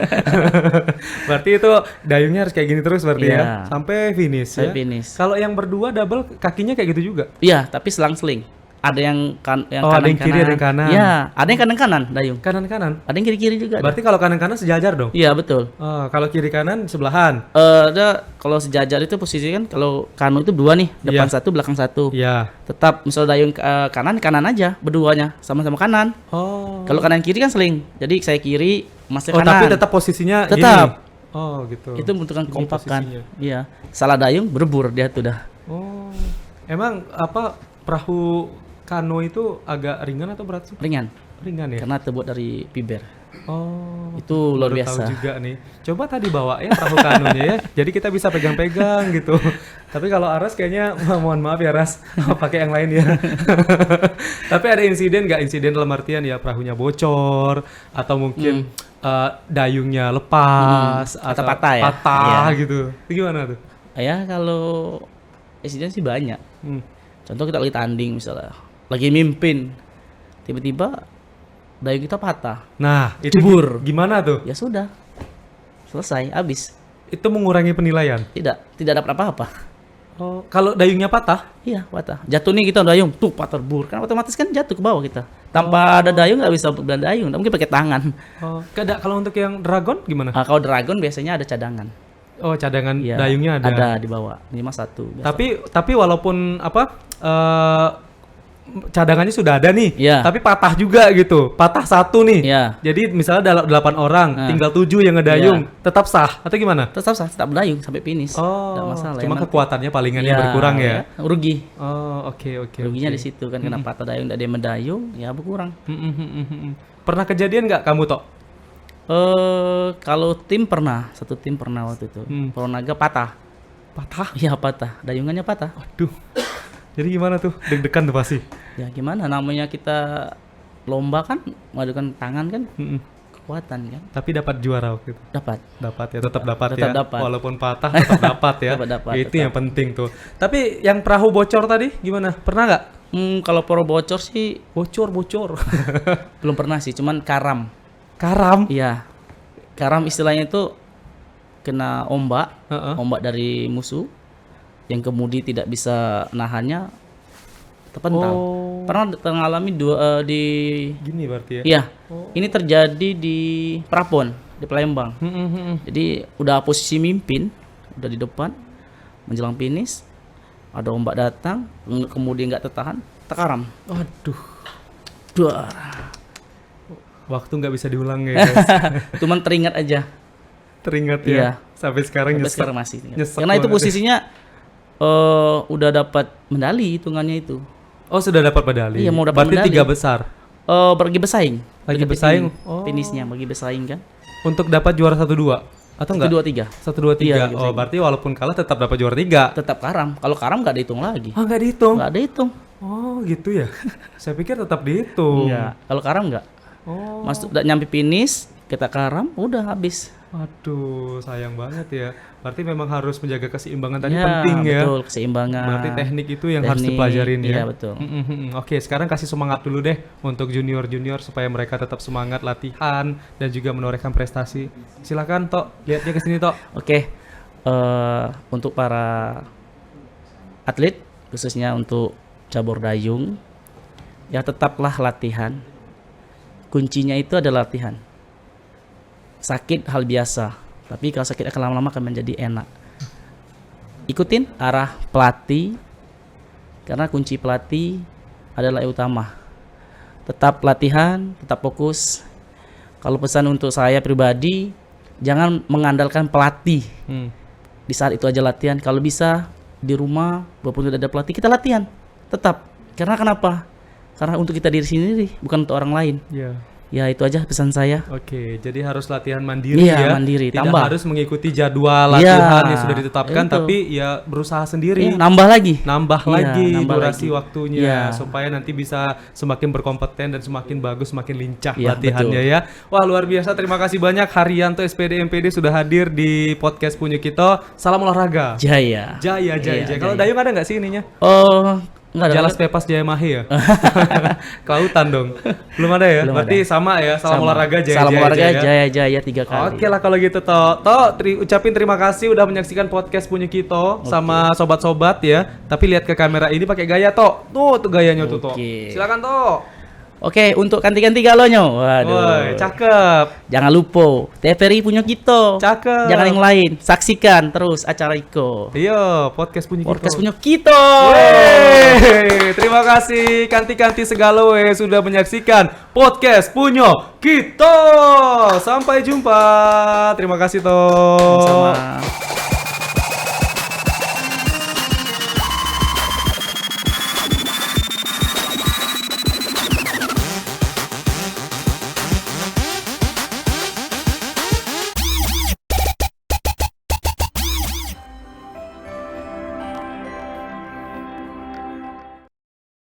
Speaker 1: Berarti itu dayungnya harus kayak gini terus berarti
Speaker 2: Iya.
Speaker 1: ya. Sampai finish
Speaker 2: Sampai
Speaker 1: ya.
Speaker 2: finish.
Speaker 1: Kalau yang berdua double kakinya kayak gitu juga.
Speaker 2: Iya, tapi selang-seling. Ada yang
Speaker 1: Oh, ada yang kiri, ada yang kanan.
Speaker 2: Iya, ada yang kanan dayung.
Speaker 1: Kanan-kanan.
Speaker 2: Ada yang kiri juga. ada.
Speaker 1: Berarti kalau kanan-kanan sejajar dong.
Speaker 2: Iya, betul.
Speaker 1: Oh, kalau kiri kanan sebelahan.
Speaker 2: Ada kalau sejajar itu posisi kan kalau kanu itu dua nih, depan
Speaker 1: Iya.
Speaker 2: satu, belakang satu.
Speaker 1: Iya.
Speaker 2: Tetap misal dayung kanan aja, berduanya sama-sama kanan.
Speaker 1: Oh.
Speaker 2: Kalau kanan kiri kan seling. Jadi saya kiri, Mas
Speaker 1: Oh,
Speaker 2: kanan.
Speaker 1: tapi tetap posisinya
Speaker 2: Tetap.
Speaker 1: gini. Oh, gitu.
Speaker 2: Itu membutuhkan
Speaker 1: Ini
Speaker 2: kompakan.
Speaker 1: posisinya.
Speaker 2: Iya. Salah dayung berebur dia tuh dah.
Speaker 1: Oh. Emang apa perahu kano itu agak ringan atau berat sih?
Speaker 2: Ringan
Speaker 1: Ringan ya.
Speaker 2: karena terbuat dari fiber.
Speaker 1: Oh.
Speaker 2: Itu luar
Speaker 1: Baru
Speaker 2: biasa.
Speaker 1: tahu juga nih. Coba tadi bawa ya perahu kanonya ya. Jadi kita bisa pegang-pegang gitu. Tapi kalau Aras kayaknya mohon maaf ya Ras, pakai yang lain ya. Tapi ada insiden nggak? Insiden dalam artian ya perahunya bocor atau mungkin dayungnya lepas
Speaker 2: Atau patah ya?
Speaker 1: Patah
Speaker 2: Iya.
Speaker 1: gitu. Itu gimana tuh?
Speaker 2: Ya kalau insiden sih banyak.
Speaker 1: Hmm.
Speaker 2: Contoh kita lagi tanding misalnya, lagi mimpin, tiba-tiba dayung kita patah.
Speaker 1: Nah, itu
Speaker 2: Jebur.
Speaker 1: gimana tuh?
Speaker 2: Ya sudah, selesai, habis.
Speaker 1: itu mengurangi penilaian.
Speaker 2: Tidak dapat apa-apa.
Speaker 1: Oh, kalau dayungnya patah?
Speaker 2: Iya, patah. Jatuh nih kita dayung, tuh patah bur. Kan otomatis kan jatuh ke bawah kita. Tanpa ada dayung nggak bisa belan dayung, mungkin pakai tangan.
Speaker 1: Oh, kalau untuk yang dragon gimana?
Speaker 2: Kalau dragon biasanya ada cadangan.
Speaker 1: Oh, cadangan
Speaker 2: Iya,
Speaker 1: dayungnya ada.
Speaker 2: Ada di bawah, minimal 1.
Speaker 1: Tapi walaupun cadangannya sudah ada nih,
Speaker 2: Iya.
Speaker 1: tapi patah juga gitu. Patah 1 nih.
Speaker 2: Iya.
Speaker 1: Jadi misalnya 8 orang, tinggal 7 yang ngedayung, tetap sah atau gimana?
Speaker 2: Tetap sah, tetap dayung sampai finish. Nggak masalah.
Speaker 1: Cuma
Speaker 2: Yang
Speaker 1: kekuatannya palingan yang
Speaker 2: Iya,
Speaker 1: berkurang ya.
Speaker 2: Rugi.
Speaker 1: Oh, oke.
Speaker 2: Ruginya di situ kan kena patah dayung, tidak ada yang mendayung, ya berkurang.
Speaker 1: Pernah kejadian nggak kamu Tok?
Speaker 2: Kalau tim pernah, satu tim pernah waktu itu. Pro Naga patah.
Speaker 1: Patah?
Speaker 2: Iya patah, dayungannya patah.
Speaker 1: Aduh. Jadi gimana tuh? Deg-degan tuh pasti.
Speaker 2: Ya gimana namanya kita lomba kan, memadukan tangan kan, kekuatan kan.
Speaker 1: Tapi dapat juara waktu itu.
Speaker 2: Dapat
Speaker 1: Ya, tetap dapat
Speaker 2: Tetap
Speaker 1: ya.
Speaker 2: dapat.
Speaker 1: Walaupun patah tetap dapat ya.
Speaker 2: Dapat,
Speaker 1: Itu yang penting tuh. Tapi yang perahu bocor tadi gimana? Pernah nggak?
Speaker 2: Kalau pro bocor sih
Speaker 1: Bocor.
Speaker 2: belum pernah sih, cuman karam.
Speaker 1: Karam.
Speaker 2: Iya, karam istilahnya itu kena ombak,
Speaker 1: Heeh.
Speaker 2: ombak dari musuh yang kemudi tidak bisa nahannya, terpental.
Speaker 1: Oh.
Speaker 2: Pernah mengalami di
Speaker 1: Gini berarti ya.
Speaker 2: iya, ini terjadi di Prapon di Palembang. Jadi udah posisi mimpin, udah di depan menjelang finish, ada ombak datang, kemudian nggak tertahan, terkaram.
Speaker 1: Waduh.
Speaker 2: Duar.
Speaker 1: Waktu nggak bisa diulang ya guys.
Speaker 2: Cuman teringat aja.
Speaker 1: Teringat ya.
Speaker 2: Iya.
Speaker 1: Sampai sekarang
Speaker 2: Sampai
Speaker 1: nyesek.
Speaker 2: sekarang masih ingat.
Speaker 1: Nyesek
Speaker 2: Karena itu
Speaker 1: banget.
Speaker 2: posisinya udah dapat medali hitungannya itu.
Speaker 1: Oh, sudah dapat medali.
Speaker 2: Iya, mau dapat
Speaker 1: Berarti
Speaker 2: medali.
Speaker 1: 3 besar.
Speaker 2: Bagi bersaing.
Speaker 1: Lagi
Speaker 2: Deketin
Speaker 1: bersaing? Oh.
Speaker 2: Finishnya bagi bersaing kan.
Speaker 1: Untuk dapat juara 1-2 atau enggak?
Speaker 2: 1, 2, 3.
Speaker 1: 1, 2, 3.
Speaker 2: Iya, lagi
Speaker 1: Oh,
Speaker 2: bersaing.
Speaker 1: berarti walaupun kalah tetap dapat juara 3.
Speaker 2: Tetap karam. Kalau karam nggak dihitung lagi.
Speaker 1: Oh, enggak dihitung.
Speaker 2: Nggak dihitung.
Speaker 1: Oh, gitu ya. Saya pikir tetap dihitung.
Speaker 2: Iya. Kalau karam nggak.
Speaker 1: Oh.
Speaker 2: Masuk udah nyampe finish, kita karam, udah habis.
Speaker 1: Aduh, sayang banget ya. Berarti memang harus menjaga keseimbangan tadi
Speaker 2: Ya,
Speaker 1: penting ya.
Speaker 2: betul, keseimbangan.
Speaker 1: Berarti teknik itu yang harus
Speaker 2: Teknik,
Speaker 1: dipelajarin ya.
Speaker 2: iya, betul.
Speaker 1: Oke, sekarang kasih semangat dulu deh untuk junior-junior supaya mereka tetap semangat latihan dan juga menorehkan prestasi. Silakan Tok, lihatnya ke sini Tok.
Speaker 2: Oke. Untuk para atlet, khususnya untuk cabur dayung, ya tetaplah latihan. Kuncinya itu adalah latihan. Sakit hal biasa, tapi kalau sakit akan lama-lama akan menjadi enak. Ikutin arah pelatih, karena kunci pelatih adalah yang utama. Tetap latihan, tetap fokus. Kalau pesan untuk saya pribadi, jangan mengandalkan pelatih. Di saat itu aja latihan. Kalau bisa di rumah, walaupun tidak ada pelatih, kita latihan. Tetap. Karena kenapa? Karena untuk kita diri sendiri, bukan untuk orang lain.
Speaker 1: Iya.
Speaker 2: Ya itu aja pesan saya.
Speaker 1: Oke, jadi harus latihan mandiri
Speaker 2: Iya,
Speaker 1: ya.
Speaker 2: mandiri,
Speaker 1: Tidak
Speaker 2: tambah.
Speaker 1: harus mengikuti jadwal latihan
Speaker 2: Iya,
Speaker 1: yang sudah ditetapkan,
Speaker 2: itu.
Speaker 1: tapi ya berusaha sendiri.
Speaker 2: Iya, nambah lagi.
Speaker 1: Nambah
Speaker 2: Iya,
Speaker 1: lagi
Speaker 2: nambah
Speaker 1: durasi
Speaker 2: lagi.
Speaker 1: waktunya
Speaker 2: Iya.
Speaker 1: supaya nanti bisa semakin berkompeten dan semakin bagus, semakin lincah
Speaker 2: Iya,
Speaker 1: latihannya ya. Wah, luar biasa. Terima kasih banyak Haryanto SPD MPD sudah hadir di podcast Punyo Kito. Salam olahraga.
Speaker 2: Jaya.
Speaker 1: Jaya.
Speaker 2: Iya,
Speaker 1: Kalau
Speaker 2: Jaya.
Speaker 1: dayung ada nggak sih ininya?
Speaker 2: Oh, enggak ada.
Speaker 1: Jalas Pepas Jaya Mahe ya? Kelautan dong. Belum ada ya?
Speaker 2: Belum
Speaker 1: Berarti
Speaker 2: ada.
Speaker 1: sama ya. Salam
Speaker 2: Sama.
Speaker 1: olahraga Jaya
Speaker 2: Salam
Speaker 1: Jaya,
Speaker 2: olahraga
Speaker 1: Jaya.
Speaker 2: Jaya 3 kali.
Speaker 1: Oke lah kalau gitu Tok. Ucapin terima kasih udah menyaksikan podcast Punyo Kito sama sobat-sobat ya. Tapi lihat ke kamera ini pakai gaya Tok. Tuh gayanya tuh Tok.
Speaker 2: Oke.
Speaker 1: Silakan Tok.
Speaker 2: Oke, untuk ganti-ganti galonyo. Waduh.
Speaker 1: Woi, cakep.
Speaker 2: Jangan lupa, TVRI punya kita.
Speaker 1: Cakep.
Speaker 2: Jangan yang lain. Saksikan terus acara Iko.
Speaker 1: Iya, podcast Punyo Kito.
Speaker 2: Podcast punya kita.
Speaker 1: Wey, terima kasih kanti-kanti segala sudah menyaksikan podcast Punyo Kito. Sampai jumpa. Terima kasih Tok.
Speaker 2: Sama.